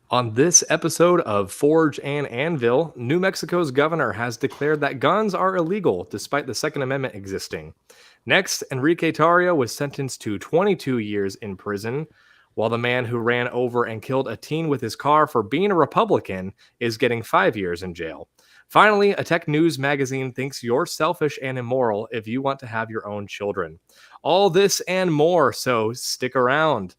On this episode of Forge and Anvil, New Mexico's governor has declared that guns are illegal despite the Second Amendment existing. Next, Enrique Tarrio was sentenced to 22 years in prison, while the man who ran over and killed a teen with his car for being a Republican is getting 5 years in jail. Finally, a tech news magazine thinks you're selfish and immoral if you want to have your own children. All this and more, so stick around.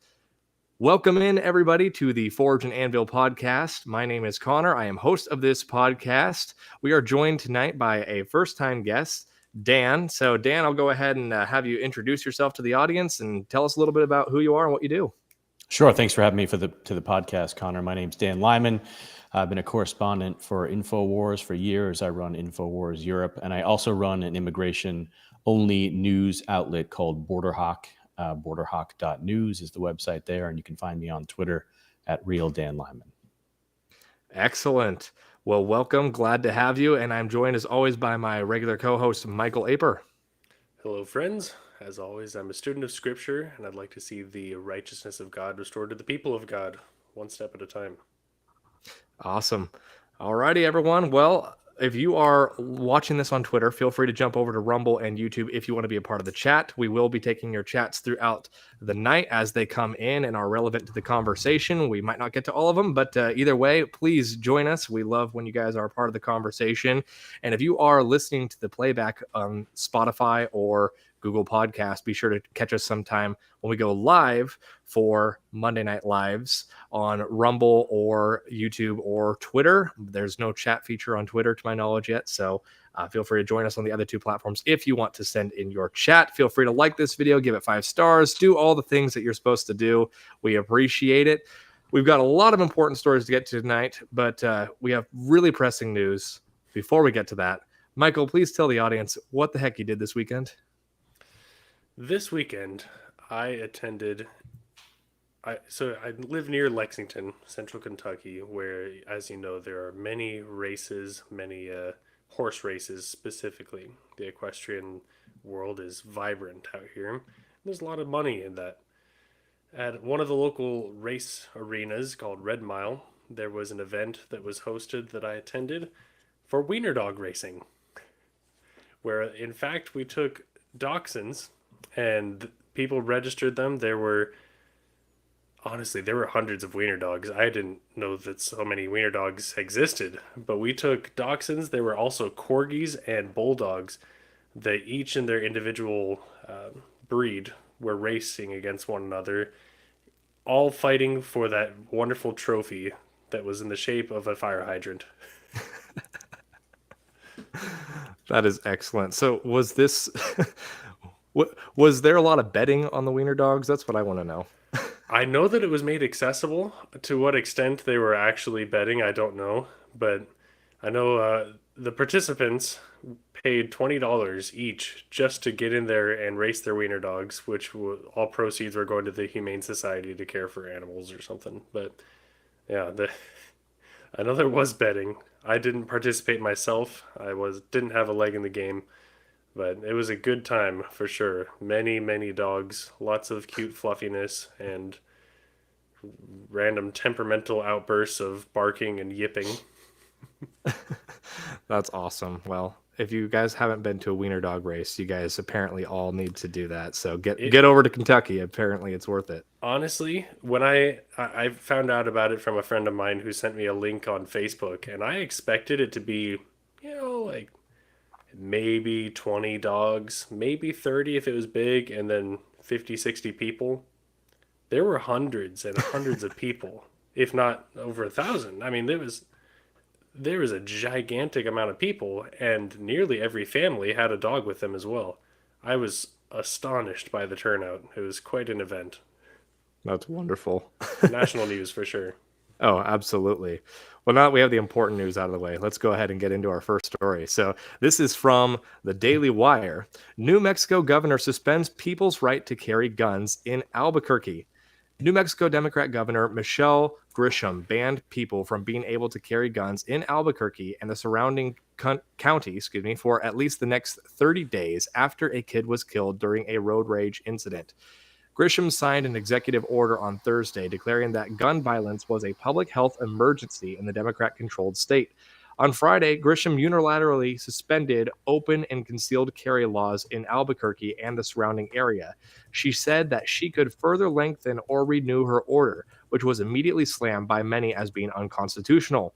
Welcome in, everybody, to the Forge and Anvil podcast. My name is Connor. I am host of this podcast. We are joined tonight by a first-time guest, Dan. So, Dan, I'll go ahead and have you introduce yourself to the audience and tell us a little bit about who you are and what you do. Sure. Thanks for having me to the podcast, Connor. My name's Dan Lyman. I've been a correspondent for InfoWars for years. I run InfoWars Europe, and I also run an immigration-only news outlet called BorderHawk. BorderHawk.news is the website there, and you can find me on Twitter at RealDanLyman. Excellent. Well, welcome. Glad to have you. And I'm joined, as always, by my regular co-host, Michael Aper. Hello, friends. As always, I'm a student of Scripture, and I'd like to see the righteousness of God restored to the people of God, one step at a time. Awesome. Alrighty, everyone. Well, if you are watching this on Twitter, feel free to jump over to Rumble and YouTube if you want to be a part of the chat. We will be taking your chats throughout the night as they come in and are relevant to the conversation. We might not get to all of them, but either way, please join us. We love when you guys are a part of the conversation. And if you are listening to the playback on Spotify or Google Podcast, be sure to catch us sometime when we go live for Monday Night Lives on Rumble or YouTube or Twitter. There's no chat feature on Twitter to my knowledge yet, so feel free to join us on the other two platforms if you want to send in your chat. Feel free to like this video, give it 5 stars, do all the things that you're supposed to do. We appreciate it. We've got a lot of important stories to get to tonight, but we have really pressing news. Before we get to that, Michael, please tell the audience what the heck you did this weekend. This weekend, I attended. I live near Lexington, Central Kentucky, where, as you know, there are many races, many horse races specifically. The equestrian world is vibrant out here. There's a lot of money in that. At one of the local race arenas called Red Mile, there was an event that was hosted that I attended for wiener dog racing, where in fact we took dachshunds and people registered them. There were hundreds of wiener dogs. I didn't know that so many wiener dogs existed, but we took dachshunds. There were also corgis and bulldogs that each in their individual breed were racing against one another, all fighting for that wonderful trophy that was in the shape of a fire hydrant. That is excellent. So was this... was there a lot of betting on the wiener dogs? That's what I want to know. I know that it was made accessible. To what extent they were actually betting, I don't know. But I know the participants paid $20 each just to get in there and race their wiener dogs, which all proceeds were going to the Humane Society to care for animals or something. But yeah, I know there was betting. I didn't participate myself. Didn't have a leg in the game. But it was a good time for sure. Many, many dogs, lots of cute fluffiness, and random temperamental outbursts of barking and yipping. That's awesome. Well, if you guys haven't been to a wiener dog race, you guys apparently all need to do that. So get over to Kentucky. Apparently it's worth it. Honestly, when I found out about it from a friend of mine who sent me a link on Facebook, and I expected it to be, like maybe 20 dogs, maybe 30 if it was big, and then 50, 60 people. There were hundreds and hundreds of people, if not over 1,000. I mean, there was a gigantic amount of people, and nearly every family had a dog with them as well. I was astonished by the turnout. It was quite an event. That's wonderful. National news for sure. Oh, absolutely. Well, now that we have the important news out of the way, let's go ahead and get into our first story. So this is from the Daily Wire. New Mexico governor suspends people's right to carry guns in Albuquerque. New Mexico Democrat Governor Michelle Grisham banned people from being able to carry guns in Albuquerque and the surrounding county, for at least the next 30 days after a kid was killed during a road rage incident. Grisham signed an executive order on Thursday declaring that gun violence was a public health emergency in the Democrat-controlled state. On Friday, Grisham unilaterally suspended open and concealed carry laws in Albuquerque and the surrounding area. She said that she could further lengthen or renew her order, which was immediately slammed by many as being unconstitutional.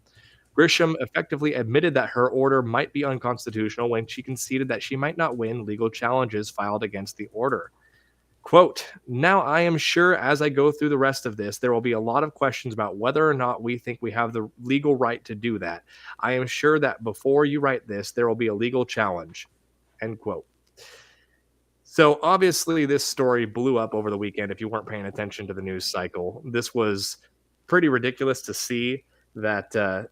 Grisham effectively admitted that her order might be unconstitutional when she conceded that she might not win legal challenges filed against the order. Quote, now I am sure as I go through the rest of this, there will be a lot of questions about whether or not we think we have the legal right to do that. I am sure that before you write this, there will be a legal challenge, end quote. So obviously this story blew up over the weekend if you weren't paying attention to the news cycle. This was pretty ridiculous to see that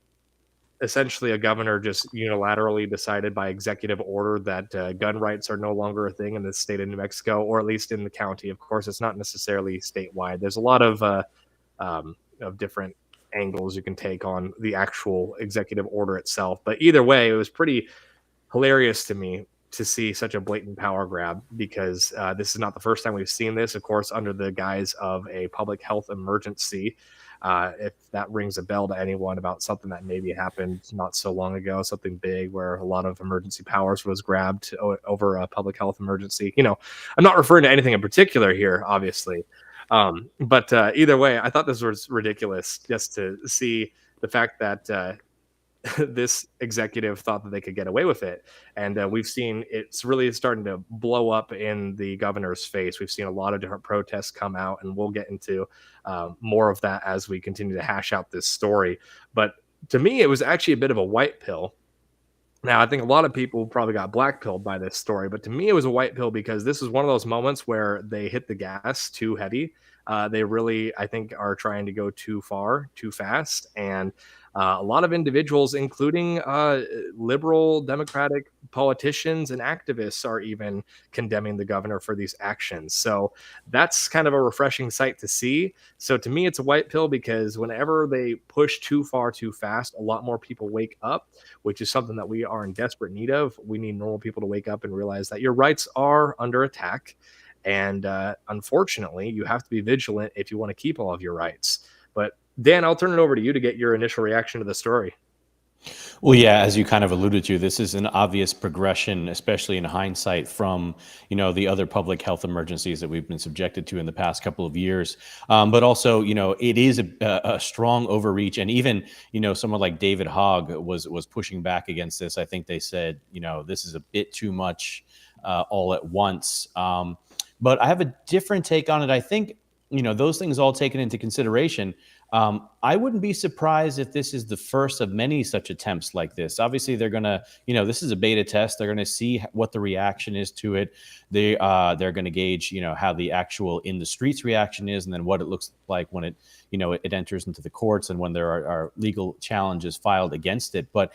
essentially a governor just unilaterally decided by executive order that gun rights are no longer a thing in the state of New Mexico, or at least in the county. Of course, it's not necessarily statewide. There's a lot of different angles you can take on the actual executive order itself. But either way, it was pretty hilarious to me to see such a blatant power grab, because this is not the first time we've seen this, of course, under the guise of a public health emergency. If that rings a bell to anyone about something that maybe happened not so long ago, something big where a lot of emergency powers was grabbed over a public health emergency. I'm not referring to anything in particular here, obviously. But either way, I thought this was ridiculous just to see the fact that this executive thought that they could get away with it. And we've seen it's really starting to blow up in the governor's face. We've seen a lot of different protests come out, and we'll get into more of that as we continue to hash out this story. But to me, it was actually a bit of a white pill. Now, I think a lot of people probably got black pilled by this story, but to me, it was a white pill because this is one of those moments where they hit the gas too heavy. They really, I think, are trying to go too far, too fast. And a lot of individuals, including liberal Democratic politicians and activists, are even condemning the governor for these actions. So that's kind of a refreshing sight to see. So to me, it's a white pill because whenever they push too far, too fast, a lot more people wake up, which is something that we are in desperate need of. We need normal people to wake up and realize that your rights are under attack. And unfortunately, you have to be vigilant if you want to keep all of your rights. But Dan, I'll turn it over to you to get your initial reaction to the story. Well, yeah, as you kind of alluded to, this is an obvious progression, especially in hindsight, from the other public health emergencies that we've been subjected to in the past couple of years. But also, it is a strong overreach, and even someone like David Hogg was pushing back against this. I think they said this is a bit too much all at once. But I have a different take on it. I think those things all taken into consideration. I wouldn't be surprised if this is the first of many such attempts like this. Obviously, they're going to, this is a beta test. They're going to see what the reaction is to it. They're going to gauge, how the actual in the streets reaction is, and then what it looks like when it, it enters into the courts and when there are legal challenges filed against it. But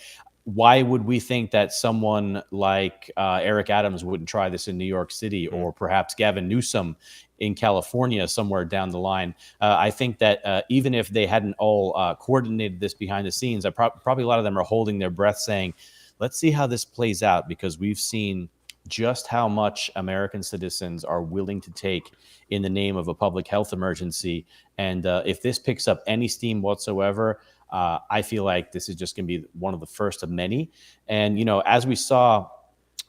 why would we think that someone like Eric Adams wouldn't try this in New York City, or perhaps Gavin Newsom in California somewhere down the line? I think that even if they hadn't all coordinated this behind the scenes, probably a lot of them are holding their breath saying, let's see how this plays out, because we've seen just how much American citizens are willing to take in the name of a public health emergency. And if this picks up any steam whatsoever, I feel like this is just going to be one of the first of many. And, as we saw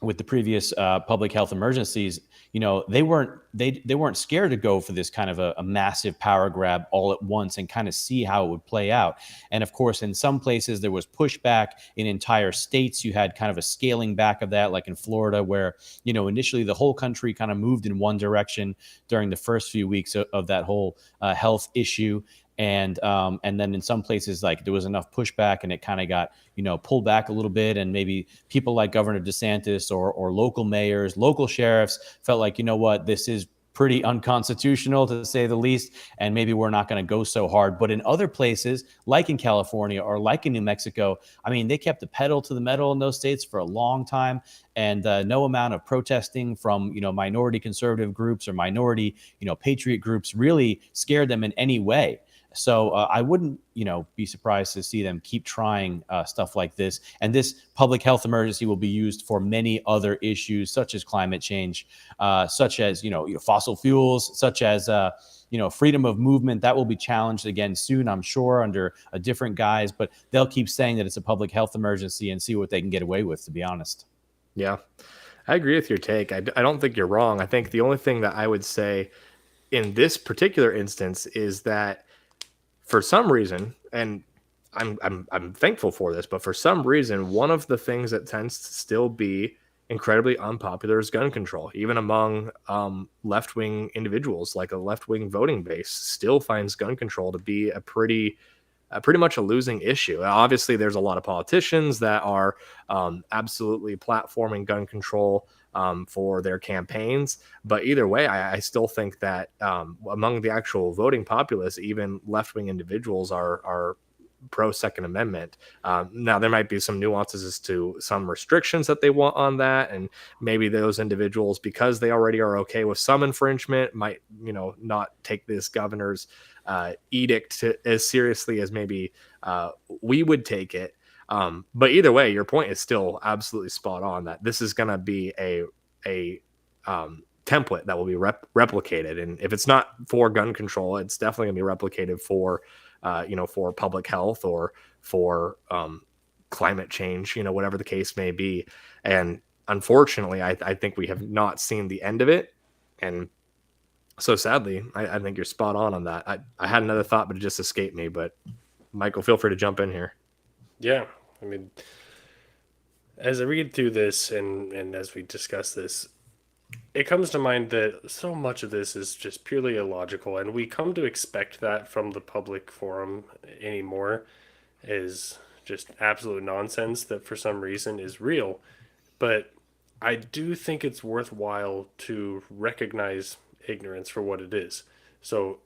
with the previous public health emergencies, they weren't scared to go for this kind of a massive power grab all at once and kind of see how it would play out. And of course, in some places there was pushback. In entire states, you had kind of a scaling back of that, like in Florida, where, initially the whole country kind of moved in one direction during the first few weeks of that whole health issue. And then in some places, like, there was enough pushback and it kind of got, pulled back a little bit. And maybe people like Governor DeSantis or local mayors, local sheriffs felt like, what, this is pretty unconstitutional, to say the least, and maybe we're not going to go so hard. But in other places, like in California or like in New Mexico, I mean, they kept the pedal to the metal in those states for a long time. And no amount of protesting from, minority conservative groups or minority, patriot groups really scared them in any way. So I wouldn't, be surprised to see them keep trying stuff like this. And this public health emergency will be used for many other issues, such as climate change, such as fossil fuels, such as freedom of movement. That will be challenged again soon, I'm sure, under a different guise. But they'll keep saying that it's a public health emergency and see what they can get away with, to be honest. Yeah, I agree with your take. I don't think you're wrong. I think the only thing that I would say in this particular instance is that for some reason, and I'm thankful for this, but for some reason, one of the things that tends to still be incredibly unpopular is gun control, even among left wing individuals. Like a left wing voting base still finds gun control to be pretty much a losing issue. Obviously, there's a lot of politicians that are absolutely platforming gun control for their campaigns. But either way, I still think that among the actual voting populace, even left wing individuals are pro Second Amendment. Now, there might be some nuances as to some restrictions that they want on that, and maybe those individuals, because they already are okay with some infringement, might not take this governor's edict as seriously as maybe we would take it. But either way, your point is still absolutely spot on that this is going to be a template that will be replicated. And if it's not for gun control, it's definitely going to be replicated for, for public health or for climate change, whatever the case may be. And unfortunately, I think we have not seen the end of it. And so sadly, I think you're spot on that. I had another thought, but it just escaped me. But Michael, feel free to jump in here. Yeah, I mean, as I read through this and as we discuss this, it comes to mind that so much of this is just purely illogical, and we come to expect that from the public forum anymore is just absolute nonsense that for some reason is real. But I do think it's worthwhile to recognize ignorance for what it is. So,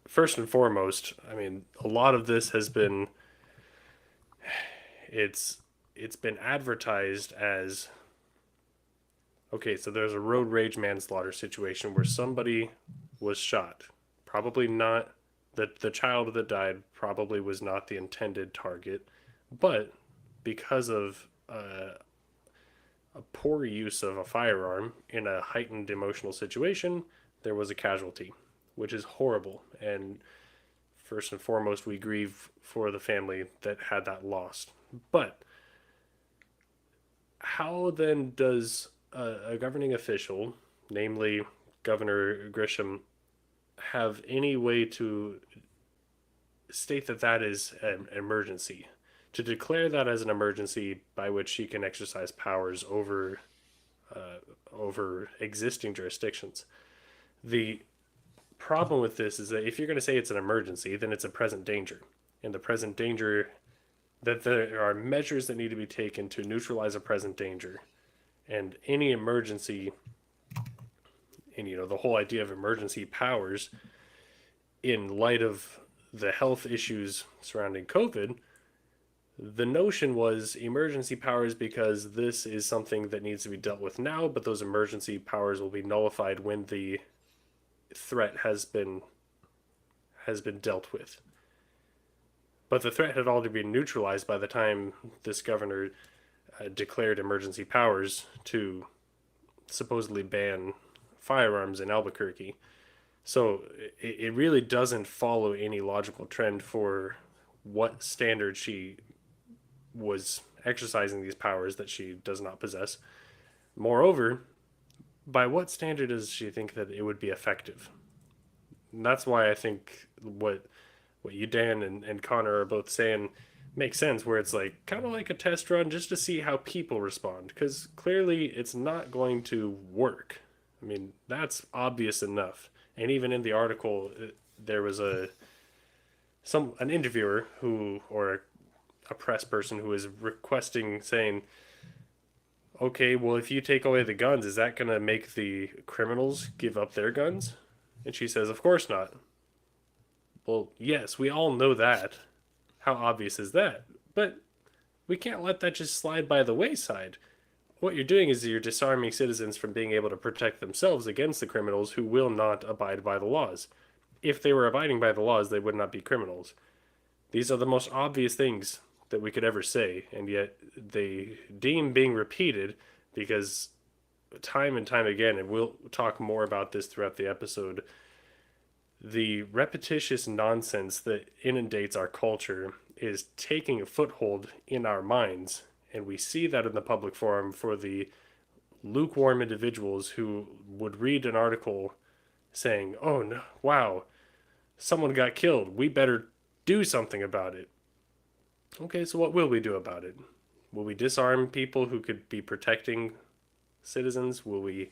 first and foremost, I mean, a lot of this has been it's been advertised as okay, so there's a road rage manslaughter situation where somebody was shot. Probably not the child that died probably was not the intended target, but because of a poor use of a firearm in a heightened emotional situation, there was a casualty, which is horrible. And first and foremost, we grieve for the family that had that lost. But how then does a governing official, namely Governor Grisham, have any way to state that that is an emergency? To declare that as an emergency by which she can exercise powers over existing jurisdictions. The problem with this is that if you're going to say it's an emergency, then it's a present danger. And the present danger, that there are measures that need to be taken to neutralize a present danger. And any emergency, and the whole idea of emergency powers, in light of the health issues surrounding COVID, the notion was emergency powers because this is something that needs to be dealt with now, but those emergency powers will be nullified when the threat has been dealt with. But the threat had already been neutralized by the time this governor declared emergency powers to supposedly ban firearms in Albuquerque. So it really doesn't follow any logical trend for what standard she was exercising these powers that she does not possess. Moreover, by what standard does she think that it would be effective? And that's why I think what you, Dan, and Connor are both saying makes sense, where it's like kind of like a test run just to see how people respond, because clearly it's not going to work. I mean, that's obvious enough. And even in the article, there was an interviewer or a press person who was requesting, saying, okay, well, if you take away the guns, is that going to make the criminals give up their guns? And she says, of course not. Well, yes, we all know that. How obvious is that? But we can't let that just slide by the wayside. What you're doing is you're disarming citizens from being able to protect themselves against the criminals who will not abide by the laws. if they were abiding by the laws, they would not be criminals. These are the most obvious things that we could ever say, and yet they deem being repeated because time and time again, and we'll talk more about this throughout the episode, the repetitious nonsense that inundates our culture is taking a foothold in our minds. And we see that in the public forum for the lukewarm individuals who would read an article saying, oh, no, wow, someone got killed. We better do something about it. Okay, so what will we do about it? Will we disarm people who could be protecting citizens? Will we?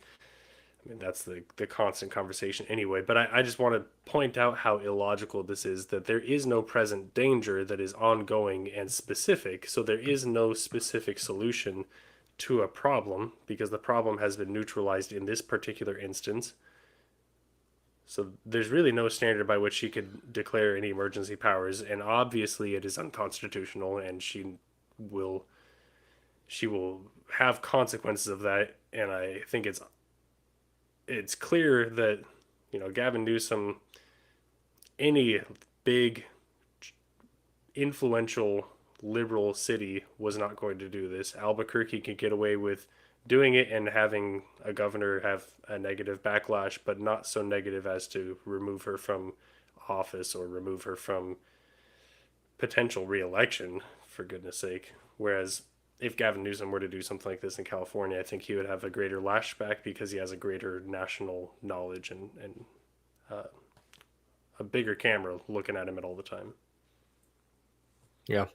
I mean, that's the constant conversation anyway, but I just want to point out how illogical this is, that there is no present danger that is ongoing and specific, so there is no specific solution to a problem because the problem has been neutralized in this particular instance. So there's really no standard by which she could declare any emergency powers, and obviously it is unconstitutional, and will she will have consequences of that. And I think it's clear that, Gavin Newsom, any big influential liberal city was not going to do this. Albuquerque could get away with doing it and having a governor have a negative backlash, but not so negative as to remove her from office or remove her from potential re-election, for goodness sake. Whereas if Gavin Newsom were to do something like this in California, I think he would have a greater lashback because he has a greater national knowledge and a bigger camera looking at him at all the time. Yeah,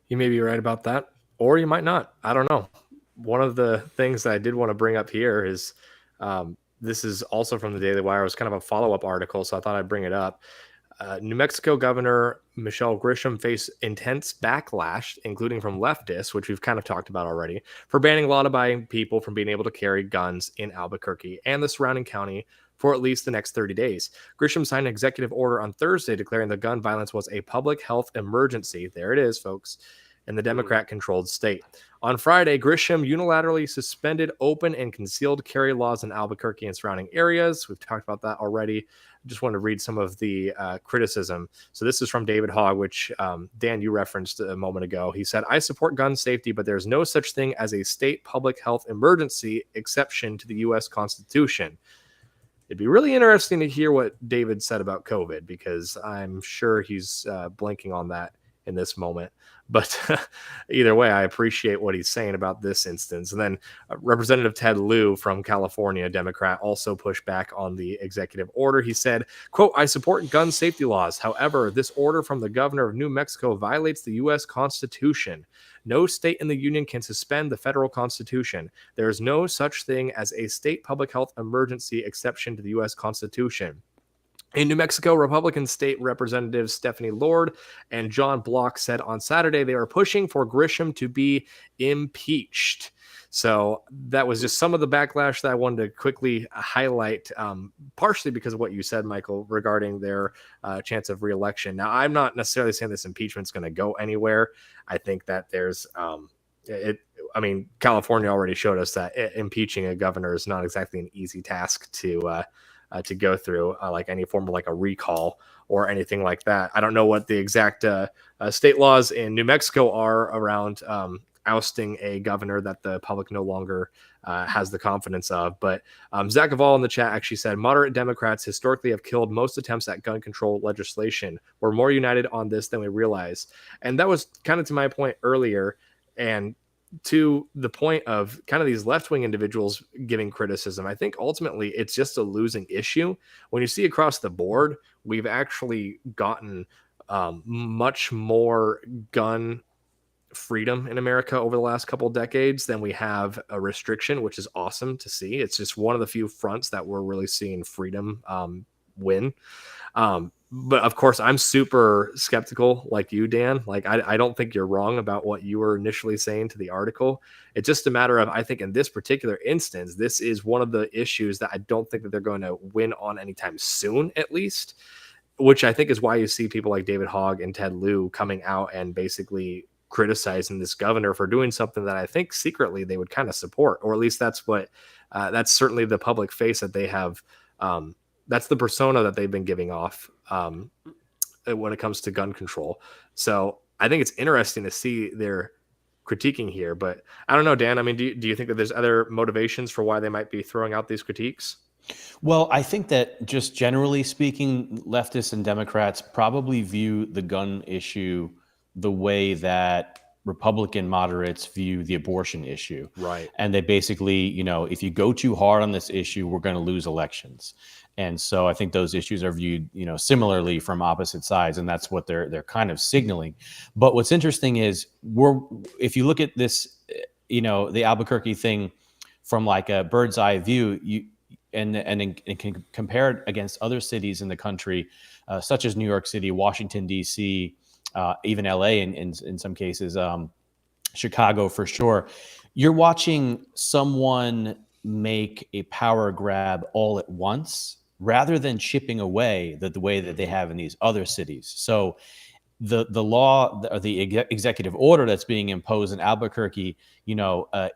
you may be right about that, or you might not. I don't know. One of the things that I did want to bring up here is this is also from the Daily Wire. It was kind of a follow-up article, so I thought I'd bring it up. New Mexico Governor Michelle Grisham faced intense backlash, including from leftists, which we've kind of talked about already, for banning law-abiding people from being able to carry guns in Albuquerque and the surrounding county for at least the next 30 days. Grisham signed an executive order on Thursday declaring that gun violence was a public health emergency. There it is, folks, in the Democrat-controlled state. On Friday, Grisham unilaterally suspended open and concealed carry laws in Albuquerque and surrounding areas. We've talked about that already. I just want to read some of the criticism. So this is from David Hogg, which Dan, you referenced a moment ago. He said, I support gun safety, but there's no such thing as a state public health emergency exception to the U.S. Constitution. It'd be really interesting to hear what David said about COVID, because I'm sure he's blanking on that in this moment. But either way, I appreciate what he's saying about this instance. And then Representative Ted Lieu from California, Democrat, also pushed back on the executive order. He said, quote, I support gun safety laws. However, this order from the governor of New Mexico violates the U.S. Constitution. No state in the union can suspend the federal Constitution. There is no such thing as a state public health emergency exception to the U.S. Constitution. In New Mexico, Republican State Representatives Stephanie Lord and John Block said on Saturday they are pushing for Grisham to be impeached. So that was just some of the backlash that I wanted to quickly highlight, partially because of what you said, Michael, regarding their chance of reelection. Now, I'm not necessarily saying this impeachment is going to go anywhere. I think that there's California already showed us that impeaching a governor is not exactly an easy task to go through, like any form of like a recall or anything like that. I don't know what the exact state laws in New Mexico are around ousting a governor that the public no longer has the confidence of. But Zach Aval in the chat actually said, moderate Democrats historically have killed most attempts at gun control legislation. We're more united on this than we realize. And that was kind of to my point earlier. And to the point of kind of these left-wing individuals giving criticism, I think ultimately it's just a losing issue. When you see across the board, we've actually gotten much more gun freedom in America over the last couple of decades than we have a restriction, which is awesome to see. It's just one of the few fronts that we're really seeing freedom win. But of course, I'm super skeptical like you, Dan. Like, I don't think you're wrong about what you were initially saying to the article. It's just a matter of, I think in this particular instance, this is one of the issues that I don't think that they're going to win on anytime soon, at least, which I think is why you see people like David Hogg and Ted Lieu coming out and basically criticizing this governor for doing something that I think secretly they would kind of support, or at least that's what, that's certainly the public face that they have. That's the persona that they've been giving off when it comes to gun control. So I think it's interesting to see their critiquing here, but I don't know, Dan. I mean, do you think that there's other motivations for why they might be throwing out these critiques? Well, I think that just generally speaking, leftists and Democrats probably view the gun issue the way that Republican moderates view the abortion issue. Right. And they basically, if you go too hard on this issue, we're going to lose elections. And so I think those issues are viewed, similarly from opposite sides, and that's what they're kind of signaling. But what's interesting is if you look at this, the Albuquerque thing from like a bird's eye view, and can compare it against other cities in the country, such as New York City, Washington, D.C., even L.A. in some cases, Chicago for sure. You're watching someone make a power grab all at once rather than chipping away the way that they have in these other cities. So the law or the executive order that's being imposed in Albuquerque,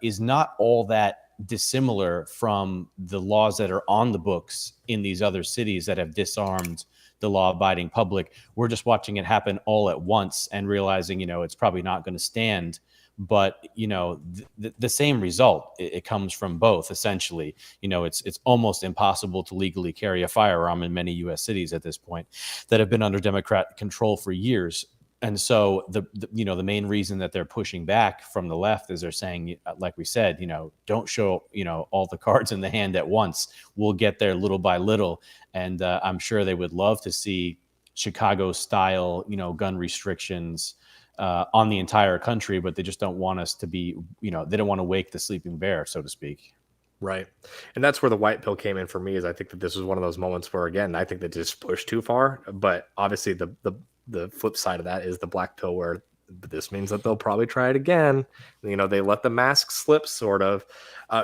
is not all that dissimilar from the laws that are on the books in these other cities that have disarmed the law-abiding public. We're just watching it happen all at once and realizing, it's probably not going to stand. But, the same result, it comes from both, essentially. It's almost impossible to legally carry a firearm in many U.S. cities at this point that have been under Democrat control for years. And so the main reason that they're pushing back from the left is they're saying, like we said, don't show, all the cards in the hand at once. We'll get there little by little. And I'm sure they would love to see Chicago style, gun restrictions on the entire country, but they just don't want us to be, they don't want to wake the sleeping bear, so to speak. Right. And that's where the white pill came in for me, is I think that this was one of those moments where, again, I think they just pushed too far. But obviously the flip side of that is the black pill, where this means that they'll probably try it again. They let the mask slip, sort of.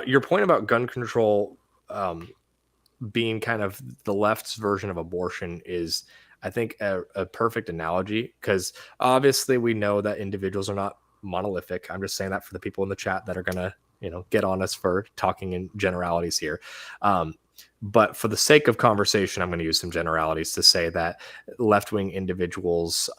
Your point about gun control being kind of the left's version of abortion is, I think, a perfect analogy, because obviously we know that individuals are not monolithic. I'm just saying that for the people in the chat that are going to, get on us for talking in generalities here. But for the sake of conversation, I'm going to use some generalities to say that left-wing individuals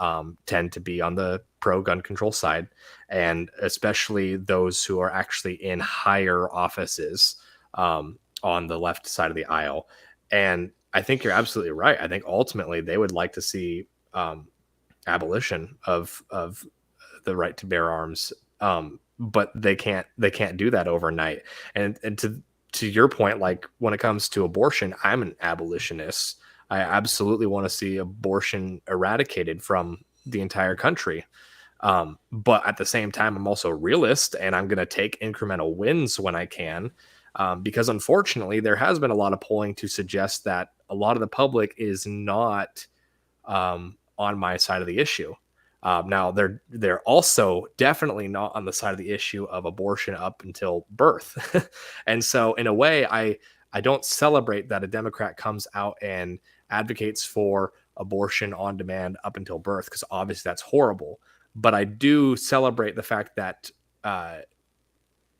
tend to be on the pro-gun control side, and especially those who are actually in higher offices on the left side of the aisle. And I think you're absolutely right. I think ultimately they would like to see abolition of the right to bear arms, but they can't do that overnight. And to your point, like when it comes to abortion, I'm an abolitionist. I absolutely want to see abortion eradicated from the entire country. But at the same time, I'm also a realist, and I'm going to take incremental wins when I can. Because unfortunately, there has been a lot of polling to suggest that a lot of the public is not on my side of the issue. Now, they're also definitely not on the side of the issue of abortion up until birth. And so, in a way, I don't celebrate that a Democrat comes out and advocates for abortion on demand up until birth, because obviously that's horrible. But I do celebrate the fact that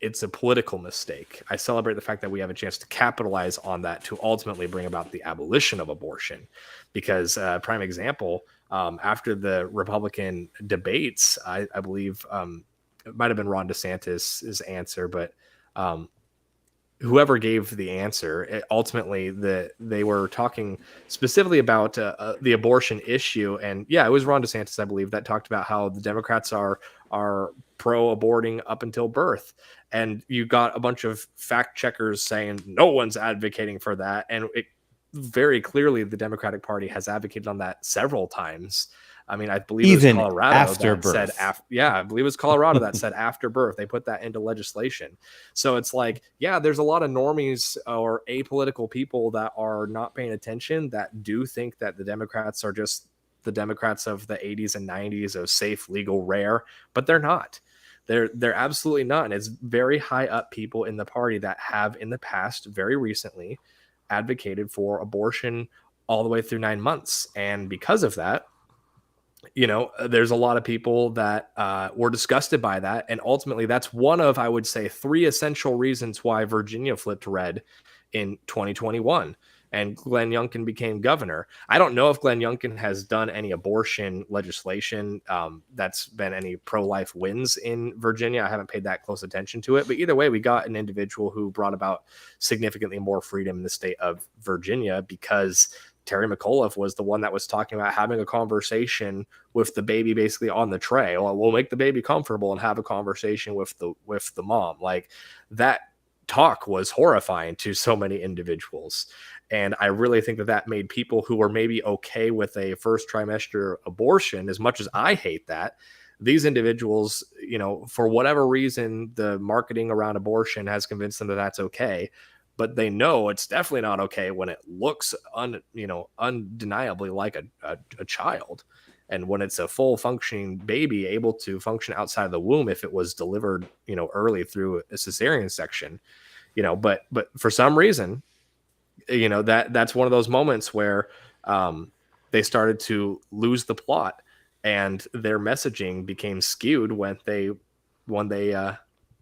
it's a political mistake. I celebrate the fact that we have a chance to capitalize on that to ultimately bring about the abolition of abortion. Because prime example, after the Republican debates, I believe it might have been Ron DeSantis' answer, but whoever gave the answer, ultimately they were talking specifically about the abortion issue. And yeah, it was Ron DeSantis, I believe, that talked about how the Democrats are pro-aborting up until birth. And you got a bunch of fact checkers saying no one's advocating for that. And it very clearly, the Democratic Party has advocated on that several times. I mean, I believe even it was Colorado after that birth. said I believe it was Colorado that said after birth. They put that into legislation. So it's like, yeah, there's a lot of normies or apolitical people that are not paying attention, that do think that the Democrats are just the Democrats of the 80s and 90s of safe, legal, rare, but they're not. They're absolutely not. And it's very high up people in the party that have in the past, very recently, advocated for abortion all the way through 9 months. And because of that, there's a lot of people that were disgusted by that. And ultimately, that's one of, I would say, 3 essential reasons why Virginia flipped red in 2021. and Glenn Youngkin became governor. I don't know if Glenn Youngkin has done any abortion legislation that's been any pro-life wins in Virginia. I haven't paid that close attention to it, but either way, we got an individual who brought about significantly more freedom in the state of Virginia because Terry McAuliffe was the one that was talking about having a conversation with the baby basically on the tray. Well, we'll make the baby comfortable and have a conversation with the mom. Like, that talk was horrifying to so many individuals. And I really think that that made people who were maybe okay with a first trimester abortion, as much as I hate that, these individuals, for whatever reason, the marketing around abortion has convinced them that that's okay. But they know it's definitely not okay when it looks undeniably like a child. And when it's a full functioning baby able to function outside of the womb, if it was delivered, early through a cesarean section, but for some reason, that's one of those moments where they started to lose the plot and their messaging became skewed when they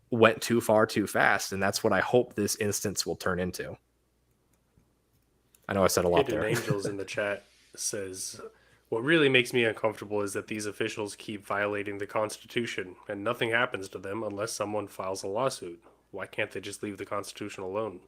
went too far too fast. And that's what I hope this instance will turn into. I know I said a lot Hidden there. Angels in the chat says, what really makes me uncomfortable is that these officials keep violating the Constitution and nothing happens to them unless someone files a lawsuit. Why can't they just leave the Constitution alone?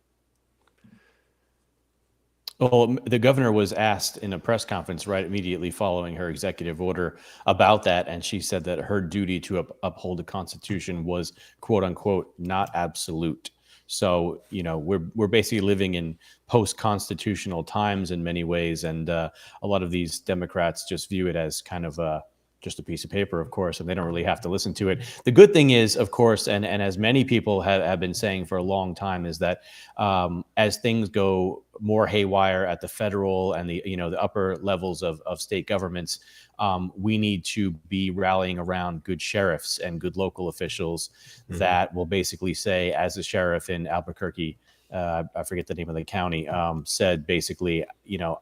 Well, the governor was asked in a press conference right immediately following her executive order about that, and she said that her duty to uphold the Constitution was, quote unquote, not absolute. So, we're basically living in post-constitutional times in many ways, and a lot of these Democrats just view it as kind of just a piece of paper, of course, and they don't really have to listen to it. The good thing is, of course, and as many people have been saying for a long time, is that as things go more haywire at the federal and the upper levels of state governments, we need to be rallying around good sheriffs and good local officials that will basically say, as the sheriff in Albuquerque, I forget the name of the county, said basically,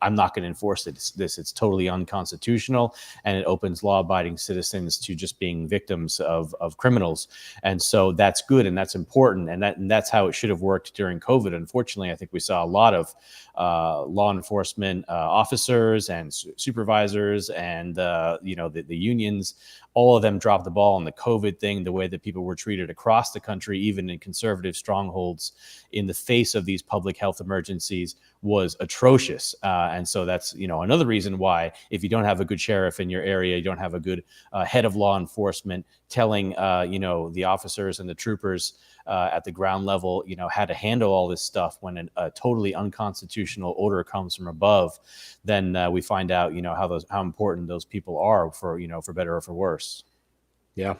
I'm not going to enforce this. It's totally unconstitutional, and it opens law-abiding citizens to just being victims of criminals. And so that's good and that's important, and that's how it should have worked during COVID. Unfortunately, I think we saw a lot of law enforcement officers and supervisors and the unions, all of them dropped the ball on the COVID thing, the way that people were treated across the country, even in conservative strongholds in the face of these public health emergencies, was atrocious. And so that's, another reason why, if you don't have a good sheriff in your area, you don't have a good head of law enforcement telling, the officers and the troopers at the ground level, how to handle all this stuff when a totally unconstitutional order comes from above, then we find out, how important those people are for better or for worse. Yeah.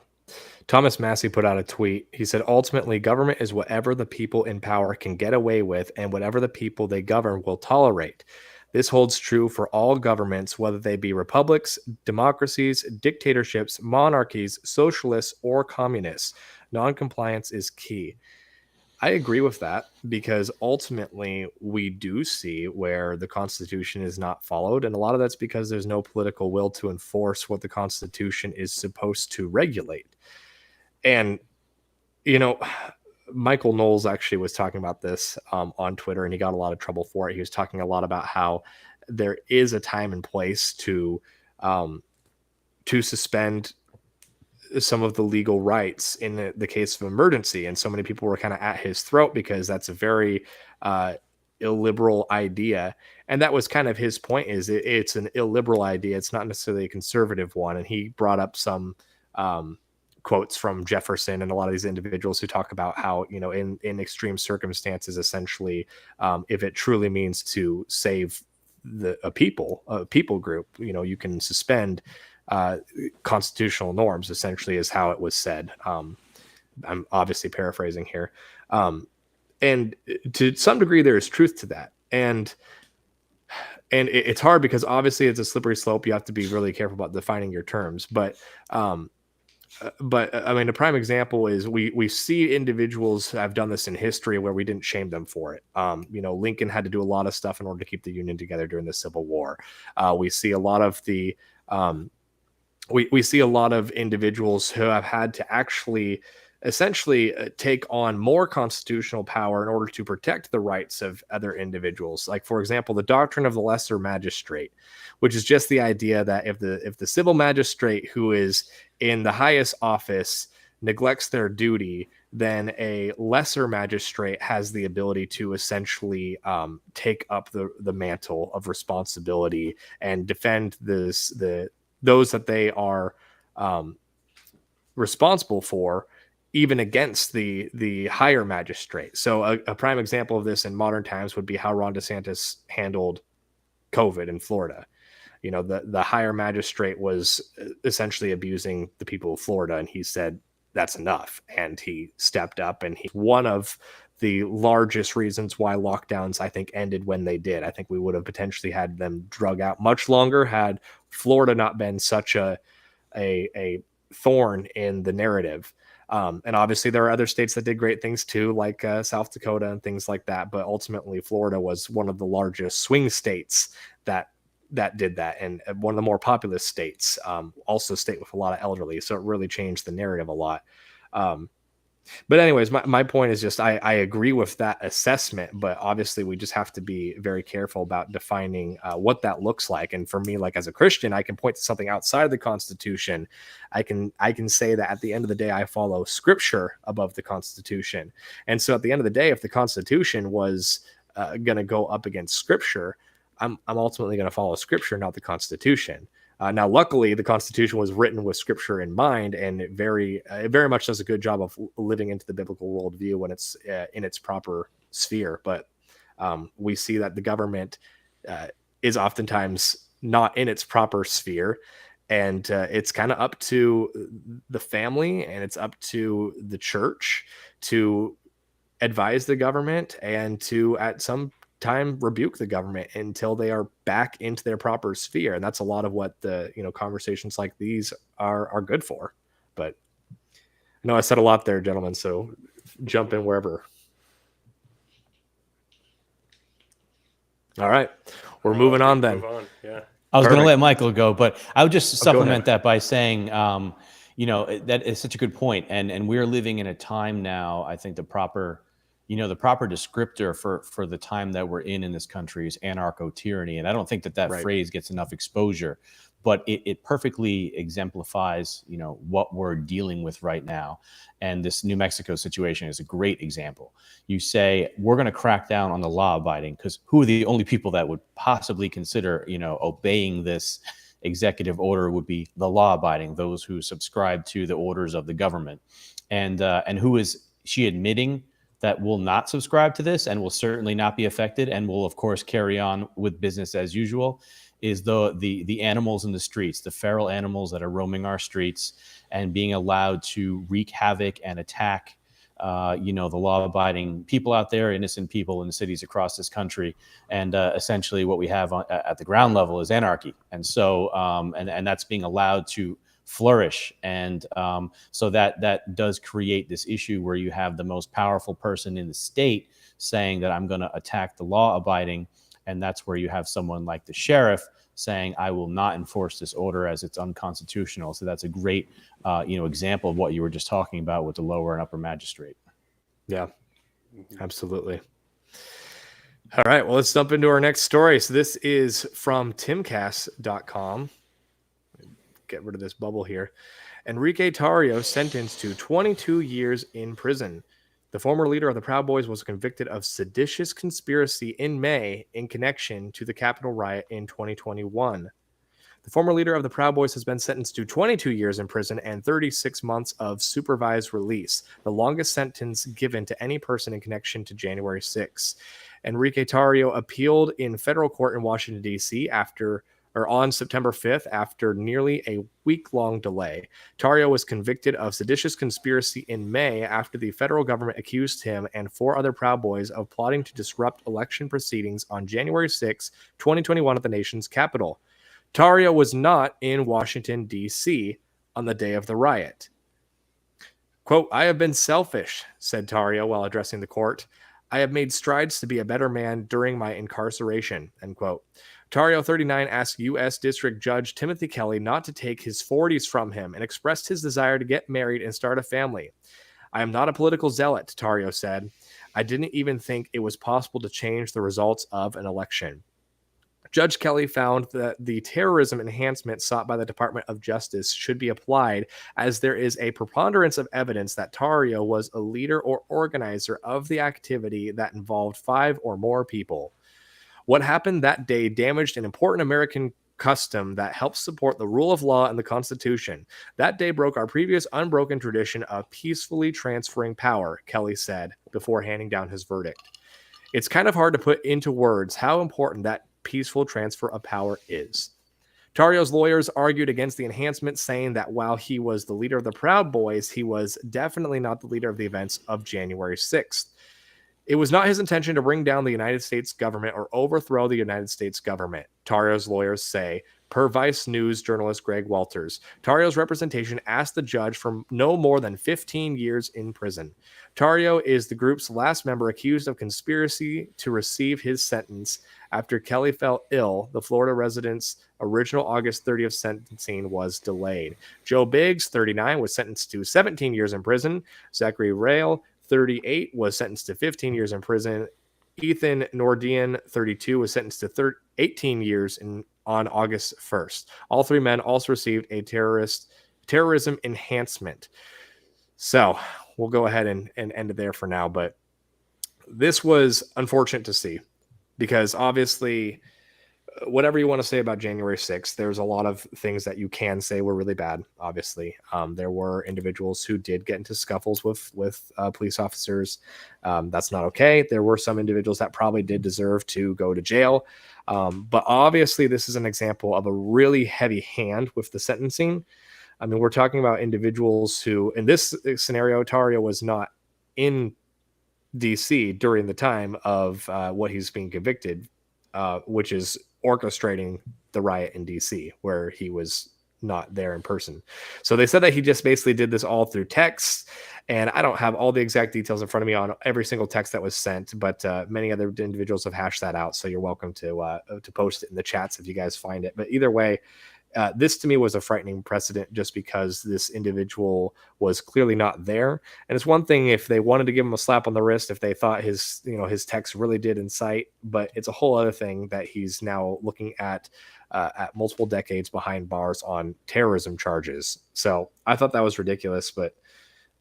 Thomas Massey put out a tweet. He said, ultimately, government is whatever the people in power can get away with and whatever the people they govern will tolerate. This holds true for all governments, whether they be republics, democracies, dictatorships, monarchies, socialists, or communists. Noncompliance is key. I agree with that, because ultimately we do see where the Constitution is not followed. And a lot of that's because there's no political will to enforce what the Constitution is supposed to regulate. And, Michael Knowles actually was talking about this on Twitter, and he got a lot of trouble for it. He was talking a lot about how there is a time and place to suspend some of the legal rights in the case of emergency. And so many people were kind of at his throat because that's a very illiberal idea. And that was kind of his point, is it's an illiberal idea. It's not necessarily a conservative one. And he brought up some quotes from Jefferson and a lot of these individuals who talk about how, in extreme circumstances, essentially, if it truly means to save a people group, you can suspend constitutional norms, essentially, is how it was said. I'm obviously paraphrasing here. And to some degree, there is truth to that. And it's hard because obviously it's a slippery slope. You have to be really careful about defining your terms. But I mean, a prime example is we see individuals have done this in history where we didn't shame them for it. Lincoln had to do a lot of stuff in order to keep the Union together during the Civil War. We see a lot of we see a lot of individuals who have had to actually essentially take on more constitutional power in order to protect the rights of other individuals. Like, for example, the doctrine of the lesser magistrate, which is just the idea that if the civil magistrate who is in the highest office neglects their duty, then a lesser magistrate has the ability to essentially take up the mantle of responsibility and defend those that they are responsible for, even against the higher magistrate. So a prime example of this in modern times would be how Ron DeSantis handled COVID in Florida. You know, the higher magistrate was essentially abusing the people of Florida, and he said that's enough, and he stepped up. And he's one of the largest reasons why lockdowns, I think, ended when they did. I think we would have potentially had them drug out much longer had Florida not been such a thorn in the narrative. And obviously there are other states that did great things too, like South Dakota and things like that. But ultimately Florida was one of the largest swing states that did that, and one of the more populous states, also a state with a lot of elderly. So it really changed the narrative a lot. But anyways, my point is just I agree with that assessment, but obviously we just have to be very careful about defining what that looks like. And for me, like as a Christian, I can point to something outside of the Constitution. I can say that at the end of the day, I follow Scripture above the Constitution. And so at the end of the day, if the Constitution was going to go up against Scripture, I'm ultimately going to follow Scripture, not the Constitution. Now, luckily, the Constitution was written with Scripture in mind, and it very much does a good job of living into the biblical worldview when it's in its proper sphere. But we see that the government is oftentimes not in its proper sphere, and it's kind of up to the family and it's up to the church to advise the government and to, at some time, rebuke the government until they are back into their proper sphere. And that's a lot of what the conversations like these are good for. But I know I said a lot there, gentlemen, so jump in wherever. All right, we're moving on then. Move on. Yeah, I was going to Perfect. let Michael go, but I would just Go supplement ahead. that by saying, that is such a good point. And we're living in a time now, I think the proper descriptor for the time that we're in this country is anarcho-tyranny. And I don't think that Right. phrase gets enough exposure, but it perfectly exemplifies, what we're dealing with right now. And this New Mexico situation is a great example. You say, we're going to crack down on the law abiding, because who are the only people that would possibly consider, obeying this executive order would be the law abiding, those who subscribe to the orders of the government. And who is she admitting that will not subscribe to this and will certainly not be affected and will, of course, carry on with business as usual, is the animals in the streets, the feral animals that are roaming our streets and being allowed to wreak havoc and attack, the law-abiding people out there, innocent people in the cities across this country. And essentially what we have at the ground level is anarchy. And so, and that's being allowed to flourish. And so that does create this issue where you have the most powerful person in the state saying that I'm going to attack the law abiding. And that's where you have someone like the sheriff saying, I will not enforce this order as it's unconstitutional. So that's a great, example of what you were just talking about with the lower and upper magistrate. Yeah, absolutely. All right, well, let's jump into our next story. So this is from timcast.com. Get rid of this bubble here. Enrique Tarrio sentenced to 22 years in prison. The former leader of the Proud Boys was convicted of seditious conspiracy in May in connection to the Capitol riot in 2021. The former leader of the Proud Boys has been sentenced to 22 years in prison and 36 months of supervised release, the longest sentence given to any person in connection to January 6. Enrique Tarrio appealed in federal court in Washington, D.C. on September 5th, after nearly a week-long delay. Tarrio was convicted of seditious conspiracy in May after the federal government accused him and 4 other Proud Boys of plotting to disrupt election proceedings on January 6, 2021 at the nation's capital. Tarrio was not in Washington, D.C. on the day of the riot. Quote, I have been selfish, said Tarrio while addressing the court. I have made strides to be a better man during my incarceration, end quote. Tarrio, 39, asked U.S. District Judge Timothy Kelly not to take his 40s from him and expressed his desire to get married and start a family. I am not a political zealot, Tarrio said. I didn't even think it was possible to change the results of an election. Judge Kelly found that the terrorism enhancement sought by the Department of Justice should be applied as there is a preponderance of evidence that Tarrio was a leader or organizer of the activity that involved 5 or more people. What happened that day damaged an important American custom that helps support the rule of law and the Constitution. That day broke our previous unbroken tradition of peacefully transferring power, Kelly said before handing down his verdict. It's kind of hard to put into words how important that peaceful transfer of power is. Tarrio's lawyers argued against the enhancement, saying that while he was the leader of the Proud Boys, he was definitely not the leader of the events of January 6th. It was not his intention to bring down the United States government or overthrow the United States government, Tarrio's lawyers say, per Vice News journalist Greg Walters. Tarrio's representation asked the judge for no more than 15 years in prison. Tarrio is the group's last member accused of conspiracy to receive his sentence. After Kelly fell ill, the Florida resident's original August 30th sentencing was delayed. Joe Biggs, 39, was sentenced to 17 years in prison. Zachary Rail, 38, was sentenced to 15 years in prison. Ethan Nordian, 32, was sentenced to 18 years on August 1st. All 3 men also received a terrorism enhancement. So we'll go ahead and end it there for now. But this was unfortunate to see because obviously, whatever you want to say about January 6th, there's a lot of things that you can say were really bad, obviously. There were individuals who did get into scuffles with police officers. That's not okay. There were some individuals that probably did deserve to go to jail. But obviously, this is an example of a really heavy hand with the sentencing. I mean, we're talking about individuals who, in this scenario, Tarrio was not in D.C. during the time of what he's being convicted, which is orchestrating the riot in D.C., where he was not there in person. So they said that he just basically did this all through text, and I don't have all the exact details in front of me on every single text that was sent, but many other individuals have hashed that out, so you're welcome to post it in the chats if you guys find it. But either way, this to me was a frightening precedent just because this individual was clearly not there. And it's one thing if they wanted to give him a slap on the wrist, if they thought his text really did incite, but it's a whole other thing that he's now looking at multiple decades behind bars on terrorism charges. So I thought that was ridiculous. But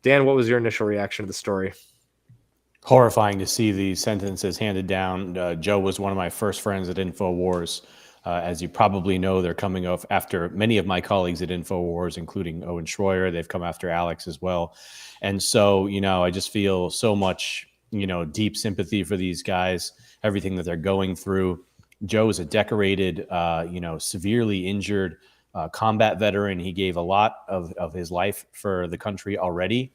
Dan, what was your initial reaction to the story? Horrifying to see these sentences handed down. Joe was one of my first friends at InfoWars. As you probably know, they're coming off after many of my colleagues at InfoWars, including Owen Schroyer. They've come after Alex as well. And so, I just feel so much, deep sympathy for these guys, everything that they're going through. Joe is a decorated, severely injured combat veteran. He gave a lot of his life for the country already.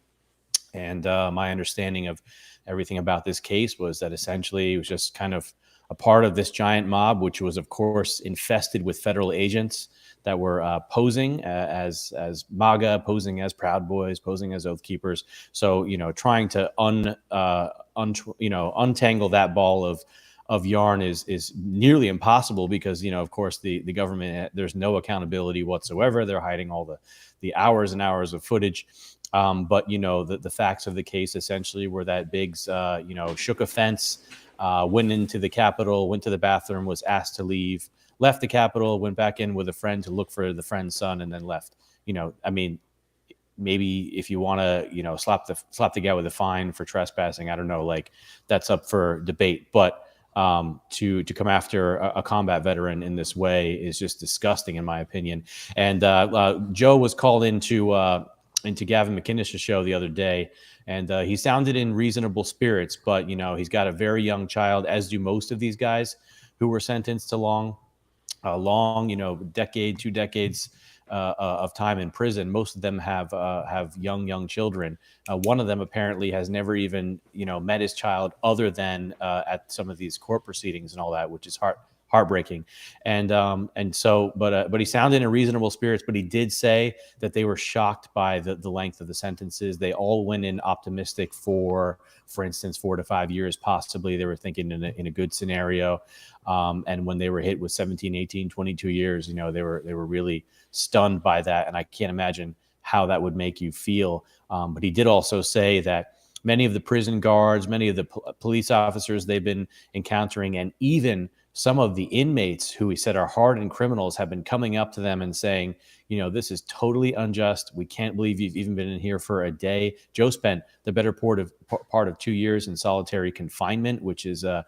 And my understanding of everything about this case was that essentially it was just kind of a part of this giant mob, which was, of course, infested with federal agents that were posing as MAGA, posing as Proud Boys, posing as Oath Keepers. So, trying to untangle that ball of yarn is nearly impossible because, of course, the government, there's no accountability whatsoever. They're hiding all the hours and hours of footage. But, the facts of the case essentially were that Biggs, shook a fence, went into the Capitol, went to the bathroom, was asked to leave, left the Capitol, went back in with a friend to look for the friend's son, and then left. Maybe if you want to, slap the guy with a fine for trespassing, I don't know, that's up for debate. But to come after a combat veteran in this way is just disgusting, in my opinion. And Joe was called into Gavin McInnes' show the other day, and he sounded in reasonable spirits, but he's got a very young child, as do most of these guys who were sentenced to long, 2 decades of time in prison. Most of them have young children. One of them apparently has never even met his child other than at some of these court proceedings and all that, which is heartbreaking. And so, but he sounded in reasonable spirits, but he did say that they were shocked by the length of the sentences. They all went in optimistic for instance, 4 to 5 years, possibly. They were thinking in a good scenario. And when they were hit with 17, 18, 22 years, they were really stunned by that. And I can't imagine how that would make you feel. But he did also say that many of the prison guards, many of the police officers they've been encountering, and even some of the inmates who he said are hardened criminals have been coming up to them and saying, this is totally unjust. We can't believe you've even been in here for a day. Joe spent the better part of 2 years in solitary confinement, which is an